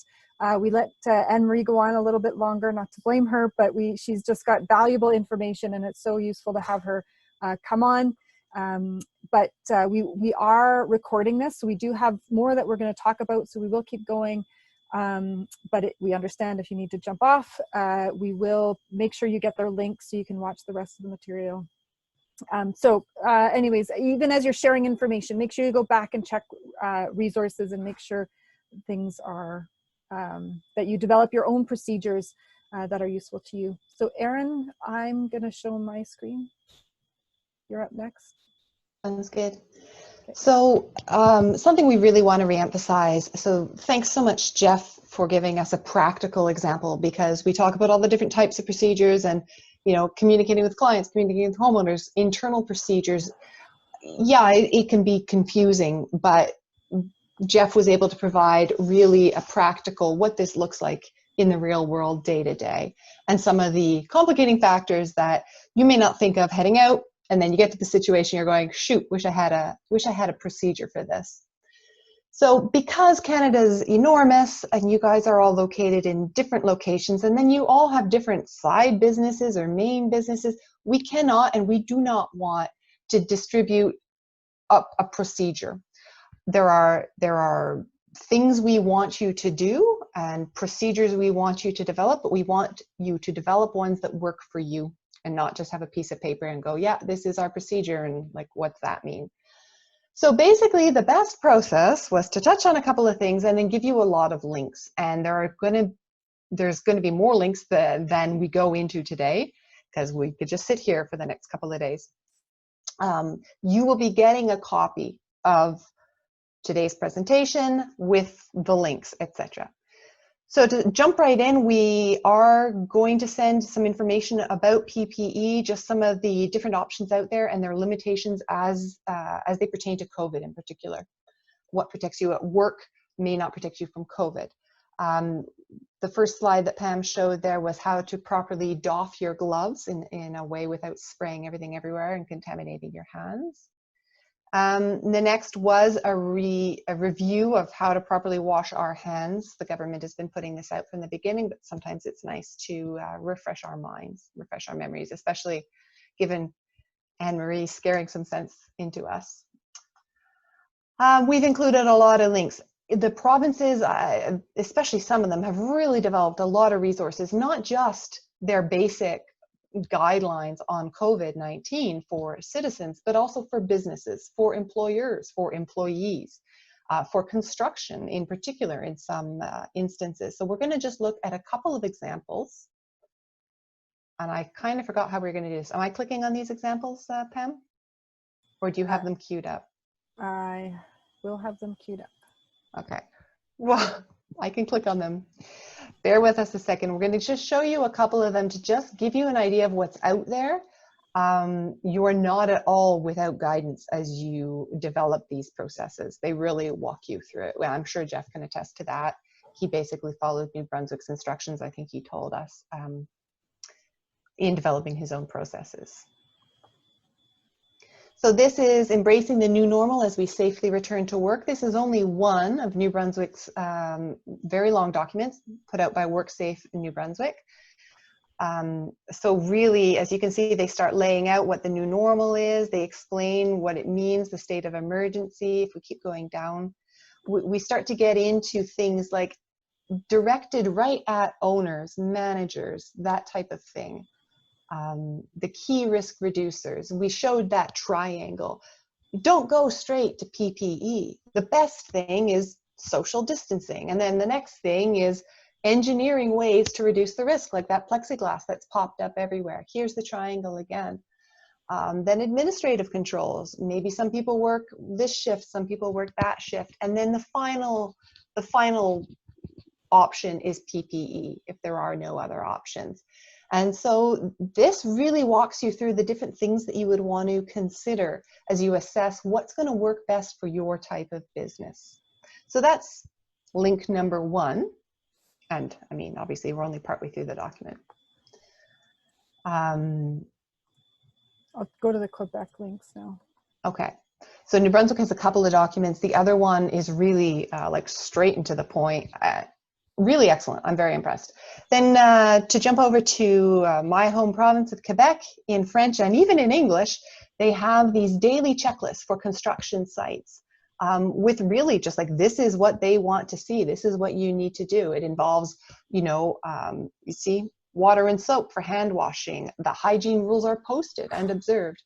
Speaker 2: We let Anne-Marie go on a little bit longer, not to blame her, but she's just got valuable information, and it's so useful to have her come on. But we are recording this, so we do have more that we're going to talk about, so we will keep going. But we understand if you need to jump off, we will make sure you get their links so you can watch the rest of the material. Anyways, even as you're sharing information, make sure you go back and check resources and make sure things are, that you develop your own procedures that are useful to you. So Erin, I'm going to show my screen. You're up next.
Speaker 4: Sounds good. So something we really want to reemphasize. So thanks so much, Jeff, for giving us a practical example, because we talk about all the different types of procedures and, you know, communicating with clients, communicating with homeowners, internal procedures. Yeah, it can be confusing, but Jeff was able to provide really a practical what this looks like in the real world day to day, and some of the complicating factors that you may not think of heading out. And then you get to the situation, you're going, shoot, wish I had a procedure for this. So because Canada's enormous and you guys are all located in different locations, and then you all have different side businesses or main businesses, we cannot and we do not want to distribute a procedure. There are things we want you to do and procedures we want you to develop, but we want you to develop ones that work for you, and not just have a piece of paper and go, yeah, this is our procedure, and like, what's that mean? So basically the best process was to touch on a couple of things and then give you a lot of links. And there's going to be more links than we go into today, because we could just sit here for the next couple of days. You will be getting a copy of today's presentation with the links, etc. So to jump right in, we are going to send some information about PPE, just some of the different options out there and their limitations as they pertain to COVID in particular. What protects you at work may not protect you from COVID. The first slide that Pam showed there was how to properly doff your gloves in a way without spraying everything everywhere and contaminating your hands. The next was a review of how to properly wash our hands. The government has been putting this out from the beginning, but sometimes it's nice to refresh our minds, refresh our memories, especially given Anne-Marie scaring some sense into us. We've included a lot of links. The provinces, especially some of them, have really developed a lot of resources, not just their basic guidelines on COVID-19 for citizens, but also for businesses, for employers, for employees, for construction in particular in some instances. So we're going to just look at a couple of examples. And I kind of forgot how we're going to do this. Am I clicking on these examples, Pam? Or do you have them queued up?
Speaker 2: I will have them queued up.
Speaker 4: Okay. Well, I can click on them. Bear with us a second. We're going to just show you a couple of them to just give you an idea of what's out there. you are not at all without guidance as you develop these processes. They really walk you through it. Well, I'm sure Jeff can attest to that. He basically followed New Brunswick's instructions, I think he told us, in developing his own processes. So this is embracing the new normal as we safely return to work. This is only one of New Brunswick's very long documents put out by WorkSafe in New Brunswick. So really, as you can see, they start laying out what the new normal is. They explain what it means, the state of emergency. If we keep going down, we start to get into things like directed right at owners, managers, that type of thing. The key risk reducers. We showed that triangle. Don't go straight to PPE. The best thing is social distancing. And then the next thing is engineering ways to reduce the risk, like that plexiglass that's popped up everywhere. Here's the triangle again. Then administrative controls. Maybe some people work this shift, some people work that shift. And then the final option is PPE, if there are no other options. And so this really walks you through the different things that you would want to consider as you assess what's going to work best for your type of business. So that's link number one. And I mean, obviously, we're only partway through the document. I'll
Speaker 2: go to the Quebec links now. Okay.
Speaker 4: So New Brunswick has a couple of documents. The other one is really like straight and to the point. Really excellent. I'm very impressed. Then to jump over to my home province of Quebec, in French and even in English, they have these daily checklists for construction sites with really just like, this is what they want to see. This is what you need to do. It involves, you know, you see, water and soap for hand washing. The hygiene rules are posted and observed.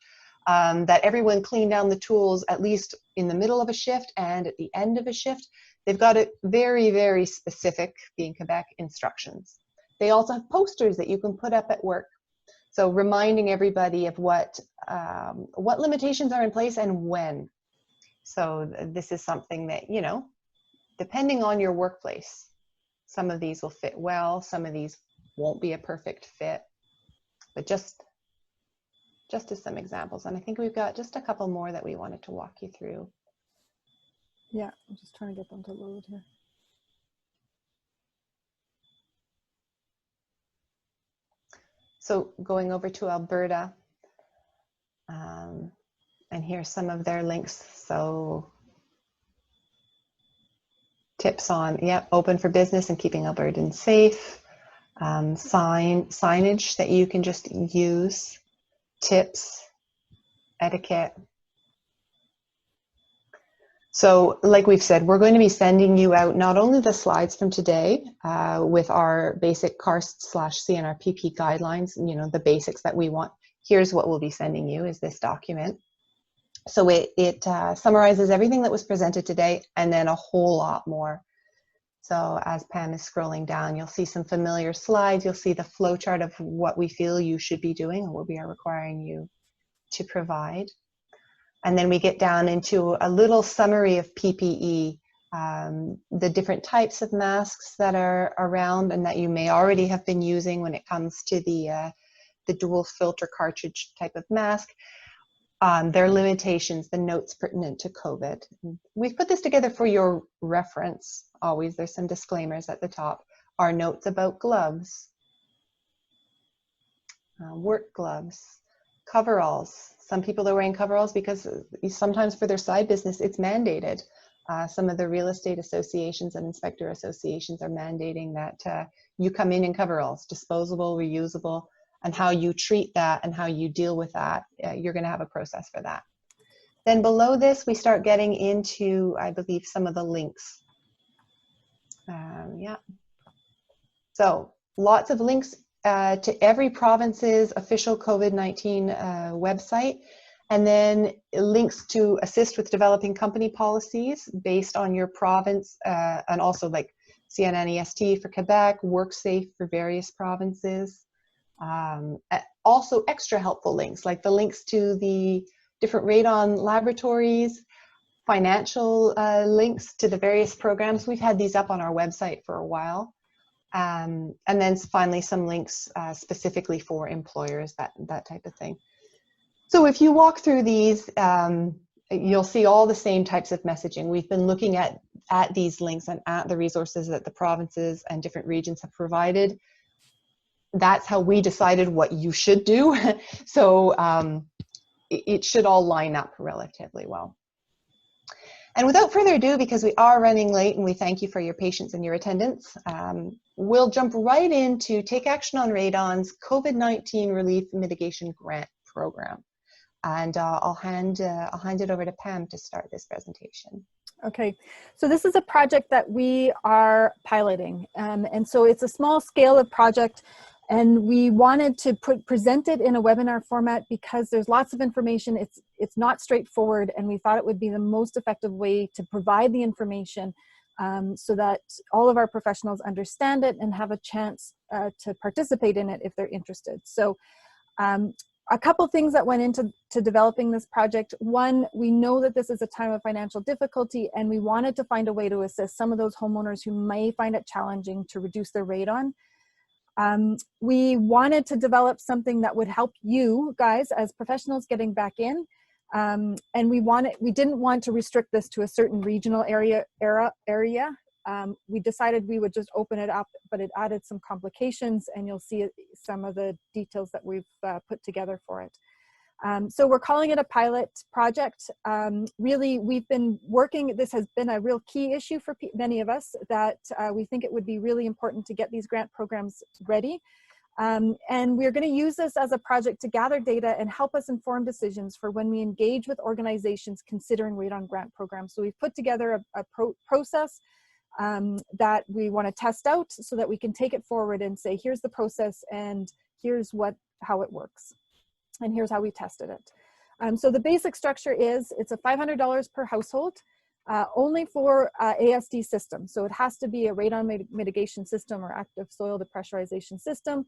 Speaker 4: That everyone clean down the tools at least in the middle of a shift and at the end of a shift. They've got it very, very specific, being Quebec, instructions. They also have posters that you can put up at work. So reminding everybody of what limitations are in place and when. So this is something that, you know, depending on your workplace, some of these will fit well, some of these won't be a perfect fit, but just as some examples. And I think we've got just a couple more that we wanted to walk you through.
Speaker 2: Yeah, I'm just trying to get them to load here.
Speaker 4: So going over to Alberta, and here's some of their links. So tips on, open for business and keeping Albertans safe, signage that you can just use, tips, etiquette. So like we've said, we're going to be sending you out not only the slides from today with our basic CARST/C-NRPP guidelines, you know, the basics that we want. Here's what we'll be sending you is this document. So it summarizes everything that was presented today and then a whole lot more. So as Pam is scrolling down, you'll see some familiar slides. You'll see the flow chart of what we feel you should be doing and what we are requiring you to provide. And then we get down into a little summary of PPE, the different types of masks that are around and that you may already have been using when it comes to the dual filter cartridge type of mask, their limitations, the notes pertinent to COVID. We've put this together for your reference. Always, there's some disclaimers at the top. Our notes about gloves, work gloves, coveralls. Some people are wearing coveralls because sometimes for their side business, it's mandated. Some of the real estate associations and inspector associations are mandating that you come in coveralls, disposable, reusable, and how you treat that and how you deal with that. You're going to have a process for that. Then below this, we start getting into, I believe, some of the links. So lots of links to every province's official COVID-19 website, and then links to assist with developing company policies based on your province, and also like CNNEST for Quebec, WorkSafe for various provinces. Also extra helpful links, like the links to the different radon laboratories, financial links to the various programs. We've had these up on our website for a while. And then finally some links specifically for employers, that type of thing. So if you walk through these, you'll see all the same types of messaging. We've been looking at these links and at the resources that the provinces and different regions have provided. That's how we decided what you should do. So it should all line up relatively well. And without further ado, because we are running late and we thank you for your patience and your attendance, we'll jump right into Take Action on Radon's COVID-19 Relief Mitigation Grant Program. And I'll hand it over to Pam to start this presentation.
Speaker 2: Okay, so this is a project that we are piloting. And so it's a small scale of project, and we wanted to present it in a webinar format because there's lots of information. It's not straightforward, and we thought it would be the most effective way to provide the information so that all of our professionals understand it and have a chance to participate in it if they're interested. So a couple things that went into developing this project. One, we know that this is a time of financial difficulty, and we wanted to find a way to assist some of those homeowners who may find it challenging to reduce their radon. We wanted to develop something that would help you guys as professionals getting back in. And we didn't want to restrict this to a certain regional area. We decided we would just open it up, but it added some complications, and you'll see some of the details that we've put together for it. So we're calling it a pilot project. Really, we've been working, this has been a real key issue for many of us, that we think it would be really important to get these grant programs ready. And we're going to use this as a project to gather data and help us inform decisions for when we engage with organizations considering radon grant programs. So we've put together a process that we want to test out so that we can take it forward and say, here's the process and here's how it works. And here's how we tested it. So the basic structure is, it's a $500 per household, only for ASD systems. So it has to be a radon mitigation system or active soil depressurization system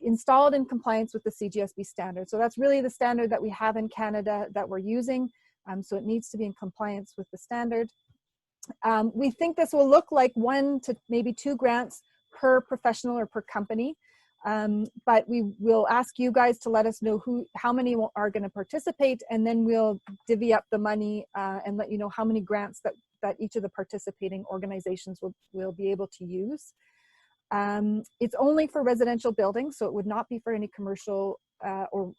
Speaker 2: installed in compliance with the CGSB standard. So that's really the standard that we have in Canada that we're using. So it needs to be in compliance with the standard. We think this will look like 1 to maybe 2 grants per professional or per company. But we will ask you guys to let us know how many are going to participate, and then we'll divvy up the money and let you know how many grants that each of the participating organizations will be able to use. It's only for residential buildings, so it would not be for any commercial or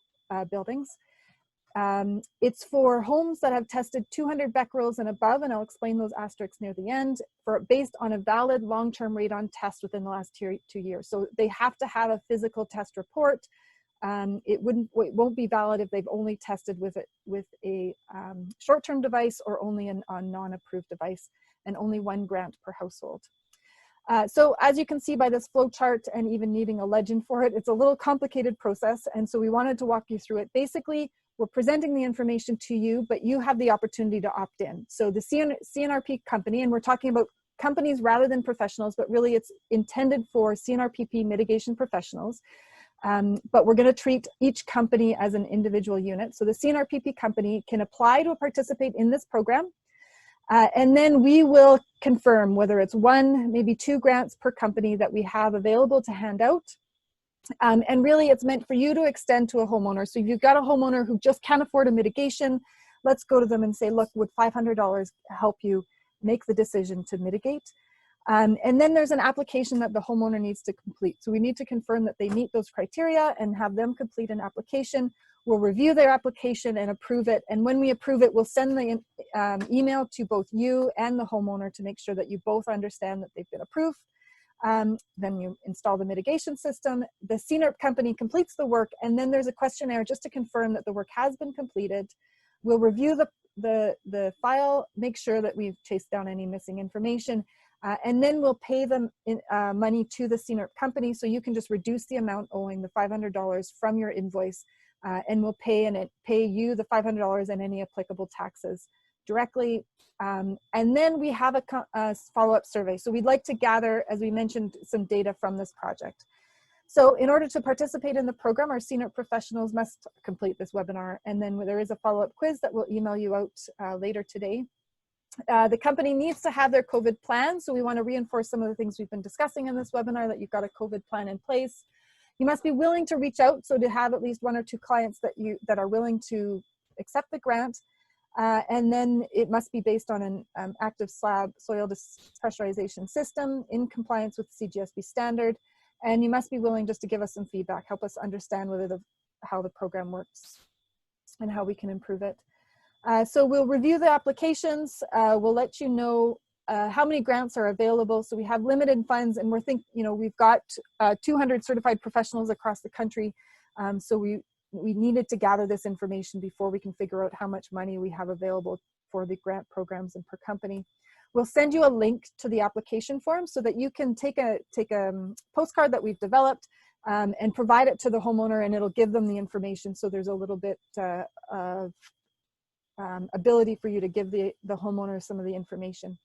Speaker 2: buildings. It's for homes that have tested 200 becquerels and above, and I'll explain those asterisks near the end, based on a valid long-term radon test within the last 2 years. So they have to have a physical test report. It won't be valid if they've only tested with a short-term device or only a non-approved device, and only 1 grant per household. So as you can see by this flow chart, and even needing a legend for it, it's a little complicated process, and so we wanted to walk you through it. Basically, we're presenting the information to you, but you have the opportunity to opt in. So the C-NRPP company, and we're talking about companies rather than professionals, but really it's intended for C-NRPP mitigation professionals. But we're going to treat each company as an individual unit. So the C-NRPP company can apply to participate in this program. And then we will confirm whether it's 1, maybe 2 grants per company that we have available to hand out. And really it's meant for you to extend to a homeowner. So if you've got a homeowner who just can't afford a mitigation, let's go to them and say, look, would $500 help you make the decision to mitigate? And then there's an application that the homeowner needs to complete. So we need to confirm that they meet those criteria and have them complete an application. We'll review their application and approve it. And when we approve it, we'll send the email to both you and the homeowner to make sure that you both understand that they've been approved. Then you install the mitigation system. The C-NRPP company completes the work, and then there's a questionnaire just to confirm that the work has been completed. We'll review the file, make sure that we've chased down any missing information, and then we'll pay them money to the C-NRPP company, so you can just reduce the amount owing, the $500 from your invoice, and we'll pay you the $500 and any applicable taxes directly. And then we have a follow-up survey. So we'd like to gather, as we mentioned, some data from this project. So in order to participate in the program, our C-NRPP professionals must complete this webinar. And then there is a follow-up quiz that we'll email you out later today. The company needs to have their COVID plan. So we want to reinforce some of the things we've been discussing in this webinar, that you've got a COVID plan in place. You must be willing to reach out, so to have at least 1 or 2 clients that are willing to accept the grant. And then it must be based on an active slab soil pressurization system in compliance with the CGSB standard. And you must be willing just to give us some feedback, help us understand how the program works and how we can improve it. So we'll review the applications. We'll let you know how many grants are available. So we have limited funds, and we've got 200 certified professionals across the country. So we needed to gather this information before we can figure out how much money we have available for the grant programs and per company. We'll send you a link to the application form so that you can take a postcard that we've developed and provide it to the homeowner, and it'll give them the information. So there's a little bit of ability for you to give the homeowner some of the information.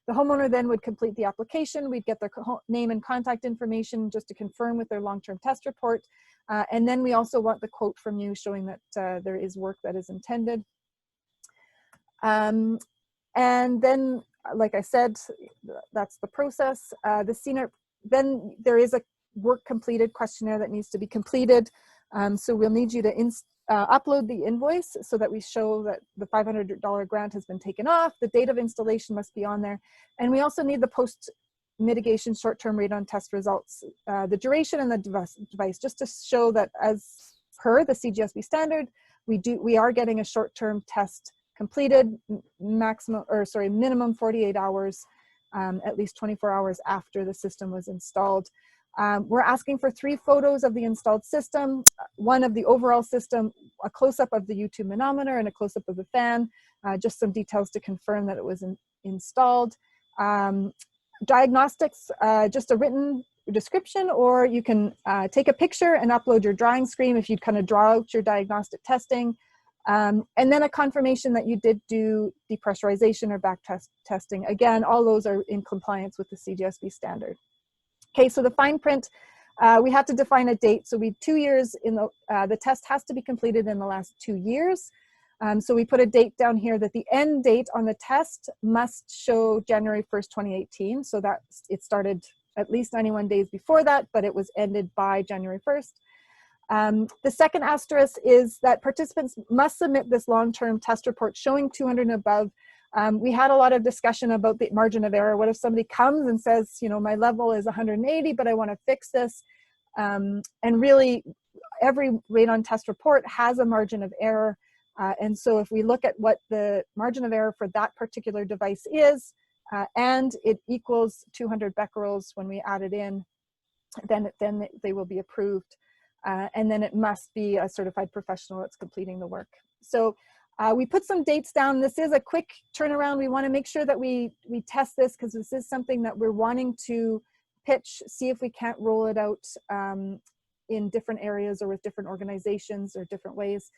Speaker 2: The homeowner then would complete the application. We'd get their name and contact information just to confirm with their long-term test report. And then we also want the quote from you showing that there is work that is intended. And then, like I said, that's the process. The C-NRPP, then there is a work completed questionnaire that needs to be completed. So we'll need you to upload the invoice so that we show that the $500 grant has been taken off. The date of installation must be on there. And we also need the post-mitigation short-term radon test results, the duration and the device, just to show that as per the CGSB standard, we are getting a short-term test completed, minimum 48 hours, at least 24 hours after the system was installed. We're asking for 3 photos of the installed system, one of the overall system, a close-up of the U2 manometer, and a close-up of the fan, just some details to confirm that it was installed. Diagnostics, just a written description, or you can take a picture and upload your drawing screen if you'd kind of draw out your diagnostic testing. And then a confirmation that you did do depressurization or back testing. Again, all those are in compliance with the CGSB standard. Okay, so the fine print, we have to define a date. So 2 years in the test has to be completed in the last 2 years. So we put a date down here that the end date on the test must show January 1st, 2018. So that it started at least 91 days before that, but it was ended by January 1st. The second asterisk is that participants must submit this long-term test report showing 200 and above. We had a lot of discussion about the margin of error. What if somebody comes and says, my level is 180, but I want to fix this? And really, every radon test report has a margin of error. And so if we look at what the margin of error for that particular device is, and it equals 200 becquerels when we add it in, then they will be approved. And then it must be a certified professional that's completing the work. So we put some dates down. This is a quick turnaround. We want to make sure that we test this because this is something that we're wanting to pitch, see if we can't roll it out in different areas or with different organizations or different ways.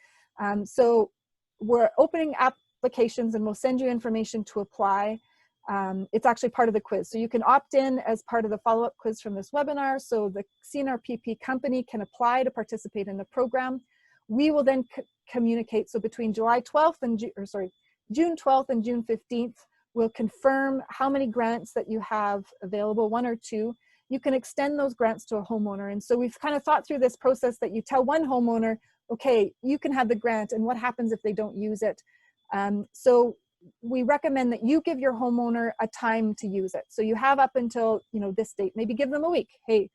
Speaker 2: So we're opening applications and we'll send you information to apply. It's actually part of the quiz. So you can opt in as part of the follow-up quiz from this webinar. So the C-NRPP company can apply to participate in the program. We will then communicate. So between July 12th and June 12th and June 15th, we'll confirm how many grants that you have available, 1 or 2. You can extend those grants to a homeowner. And so we've kind of thought through this process that you tell one homeowner, okay, you can have the grant, and what happens if they don't use it? So we recommend that you give your homeowner a time to use it. So you have up until, this date, maybe give them a week. Hey,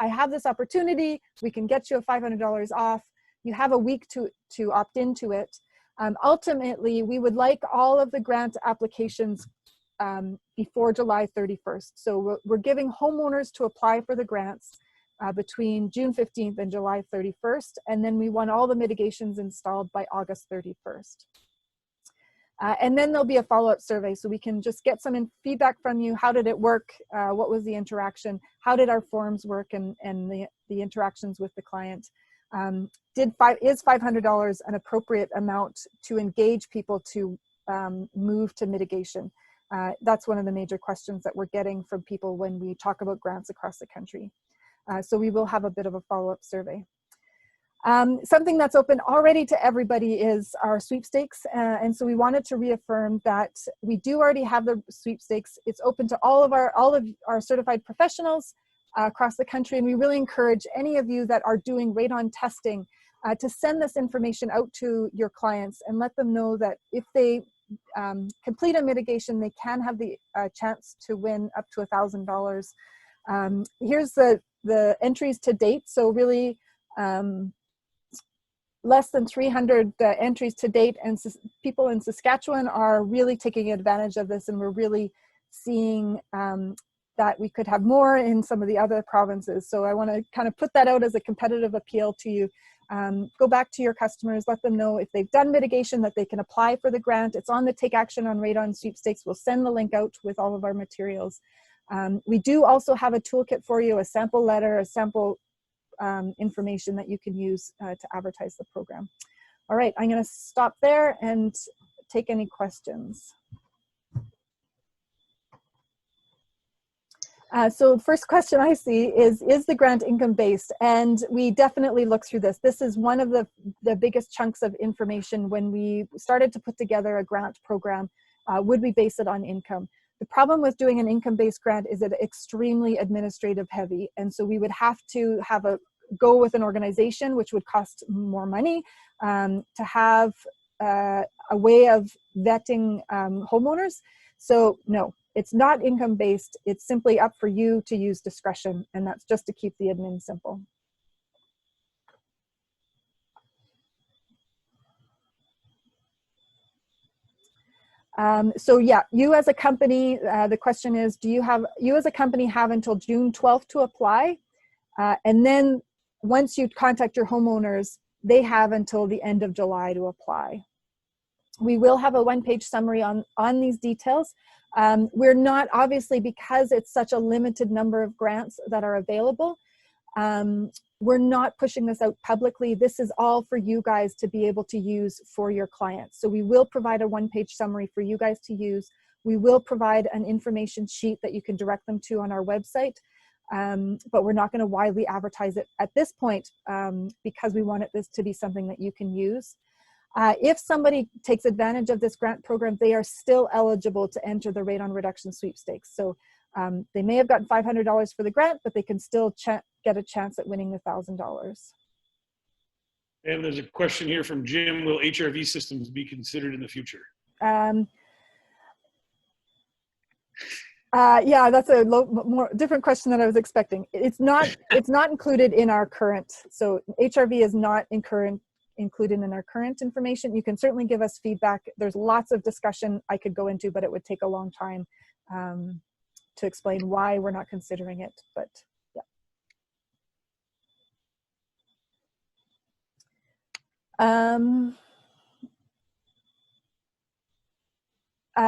Speaker 2: I have this opportunity. We can get you a $500 off. You have a week to opt into it. Ultimately, we would like all of the grant applications before July 31st. So we're giving homeowners to apply for the grants between June 15th and July 31st. And then we want all the mitigations installed by August 31st. And then there'll be a follow-up survey so we can just get some feedback from you. How did it work? What was the interaction? How did our forms work and the interactions with the client? Is $500 an appropriate amount to engage people to move to mitigation? That's one of the major questions that we're getting from people when we talk about grants across the country. So we will have a bit of a follow-up survey. Something that's open already to everybody is our sweepstakes. And so we wanted to reaffirm that we do already have the sweepstakes. It's open to all of our certified professionals. across the country. And we really encourage any of you that are doing radon testing to send this information out to your clients and let them know that if they complete a mitigation, they can have the chance to win up to $1,000. Here's the entries to date. So really less than 300 entries to date, and people in Saskatchewan are really taking advantage of this, and we're really seeing that we could have more in some of the other provinces. So I want to kind of put that out as a competitive appeal to you. Go back to your customers, let them know if they've done mitigation that they can apply for the grant. It's on the Take Action on Radon sweepstakes. We'll send the link out with all of our materials. We do also have a toolkit for you, a sample letter, a sample information that you can use to advertise the program. All right, I'm going to stop there and take any questions. So the first question I see is the grant income-based? And we definitely look through this. This is one of the biggest chunks of information when we started to put together a grant program. Would we base it on income? The problem with doing an income-based grant is it's extremely administrative heavy. And so we would have to go with an organization, which would cost more money, to have a way of vetting homeowners. So no, it's not income-based. It's simply up for you to use discretion. And that's just to keep the admin simple. So yeah, you as a company, the question is, do you as a company have until June 12th to apply? And then once you contact your homeowners, they have until the end of July to apply. We will have a one-page summary on these details. We're not, obviously, because it's such a limited number of grants that are available, we're not pushing this out publicly. This is all for you guys to be able to use for your clients. So we will provide a one-page summary for you guys to use. We will provide an information sheet that you can direct them to on our website. But we're not going to widely advertise it at this point because we want this to be something that you can use. If somebody takes advantage of this grant program, they are still eligible to enter the radon reduction sweepstakes. So they may have gotten $500 for the grant, but they can still get a chance at winning the $1,000.
Speaker 3: And there's a question here from Jim. Will HRV systems be considered in the future?
Speaker 2: Yeah, that's a more different question than I was expecting. It's not included in our current, so HRV is not included in our current information. You can certainly give us feedback. There's lots of discussion I could go into, but it would take a long time to explain why we're not considering it, but yeah.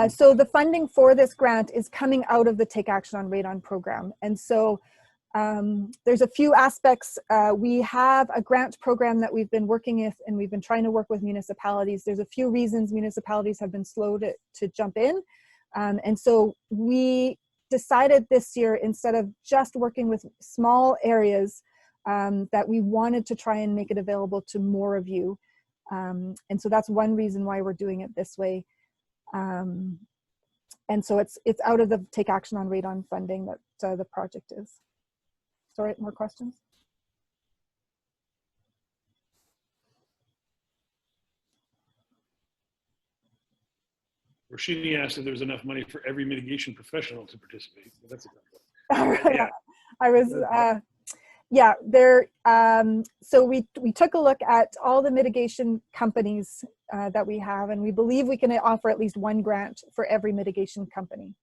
Speaker 2: So the funding for this grant is coming out of the Take Action on Radon program. And so there's a few aspects. We have a grant program that we've been working with, and we've been trying to work with municipalities. There's a few reasons municipalities have been slow to jump in. And so we decided this year, instead of just working with small areas, that we wanted to try and make it available to more of you. And so that's one reason why we're doing it this way. And so it's out of the Take Action on Radon funding that the project is. Sorry, more questions?
Speaker 3: Roshini asked if there was enough money for every mitigation professional to participate. But that's a tough one.
Speaker 2: Yeah. I was, yeah, there. So we took a look at all the mitigation companies that we have, and we believe we can offer at least one grant for every mitigation company.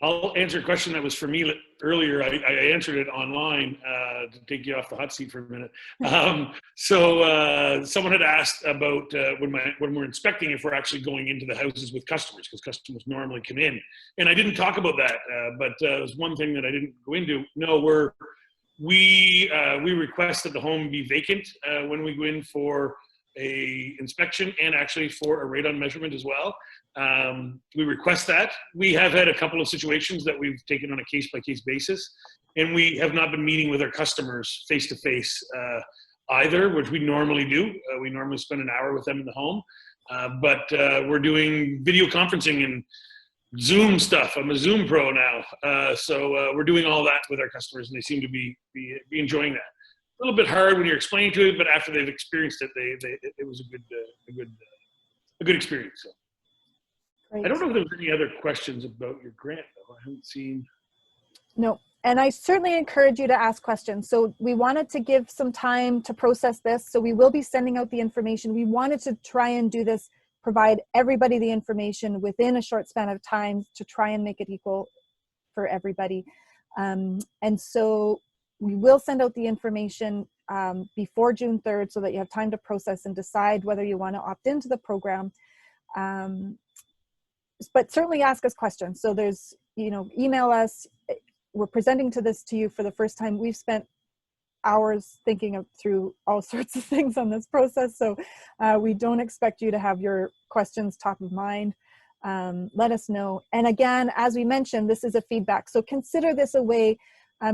Speaker 3: I'll answer a question that was for me earlier. I answered it online to take you off the hot seat for a minute. So someone had asked about when we're inspecting, if we're actually going into the houses with customers, because customers normally come in. And I didn't talk about that, but there's one thing that I didn't go into. No, we request that the home be vacant when we go in for a inspection, and actually for a radon measurement as well. We request that. We have had a couple of situations that we've taken on a case-by-case basis, and we have not been meeting with our customers face-to-face either, which we normally do. We normally spend an hour with them in the home, but we're doing video conferencing, and Zoom stuff. I'm a Zoom pro now. So we're doing all that with our customers, and they seem to be enjoying that. A little bit hard when you're explaining to it, but after they've experienced it, it was a good experience. So.
Speaker 2: Great.
Speaker 3: I don't know if there was any other questions about your grant, though. I haven't seen.
Speaker 2: No, and I certainly encourage you to ask questions. So we wanted to give some time to process this. So we will be sending out the information. We wanted to try and do this, provide everybody the information within a short span of time to try and make it equal for everybody. And so we will send out the information before June 3rd so that you have time to process and decide whether you want to opt into the program. But certainly ask us questions. So there's, email us. We're presenting this to you for the first time. We've spent hours thinking through all sorts of things on this process. So we don't expect you to have your questions top of mind. Let us know. And again, as we mentioned, this is a feedback. So consider this a way.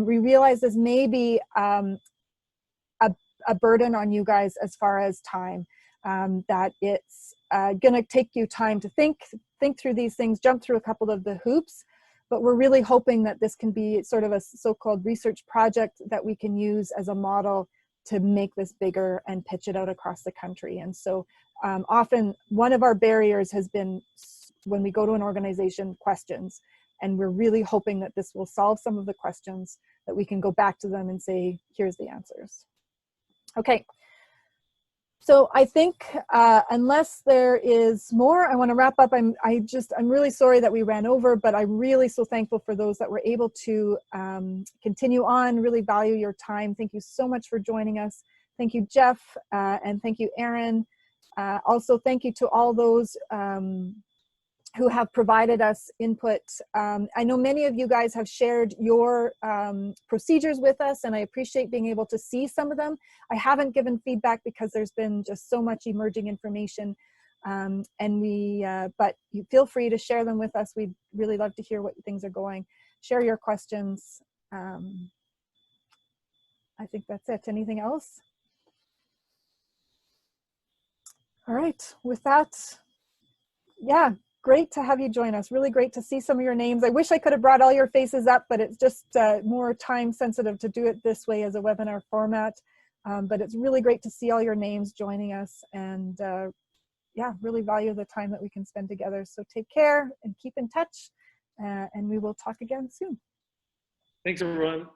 Speaker 2: We realize this may be a burden on you guys as far as time, that it's going to take you time to think through these things, jump through a couple of the hoops. But we're really hoping that this can be sort of a so-called research project that we can use as a model to make this bigger and pitch it out across the country. And so often one of our barriers has been, when we go to an organization, questions. And we're really hoping that this will solve some of the questions, that we can go back to them and say, here's the answers. Okay. So I think unless there is more, I want to wrap up. I'm really sorry that we ran over, but I'm really so thankful for those that were able to continue on. Really value your time. Thank you so much for joining us. Thank you, Jeff, and thank you, Aaron. Also, thank you to all those who have provided us input. I know many of you guys have shared your procedures with us, and I appreciate being able to see some of them. I haven't given feedback because there's been just so much emerging information, but you feel free to share them with us. We'd really love to hear what things are going. Share your questions. I think that's it. Anything else? All right, with that, yeah. Great to have you join us. Really great to see some of your names. I wish I could have brought all your faces up, but it's just more time sensitive to do it this way as a webinar format. But it's really great to see all your names joining us, and yeah, really value the time that we can spend together. So take care and keep in touch, and we will talk again soon.
Speaker 3: Thanks, everyone.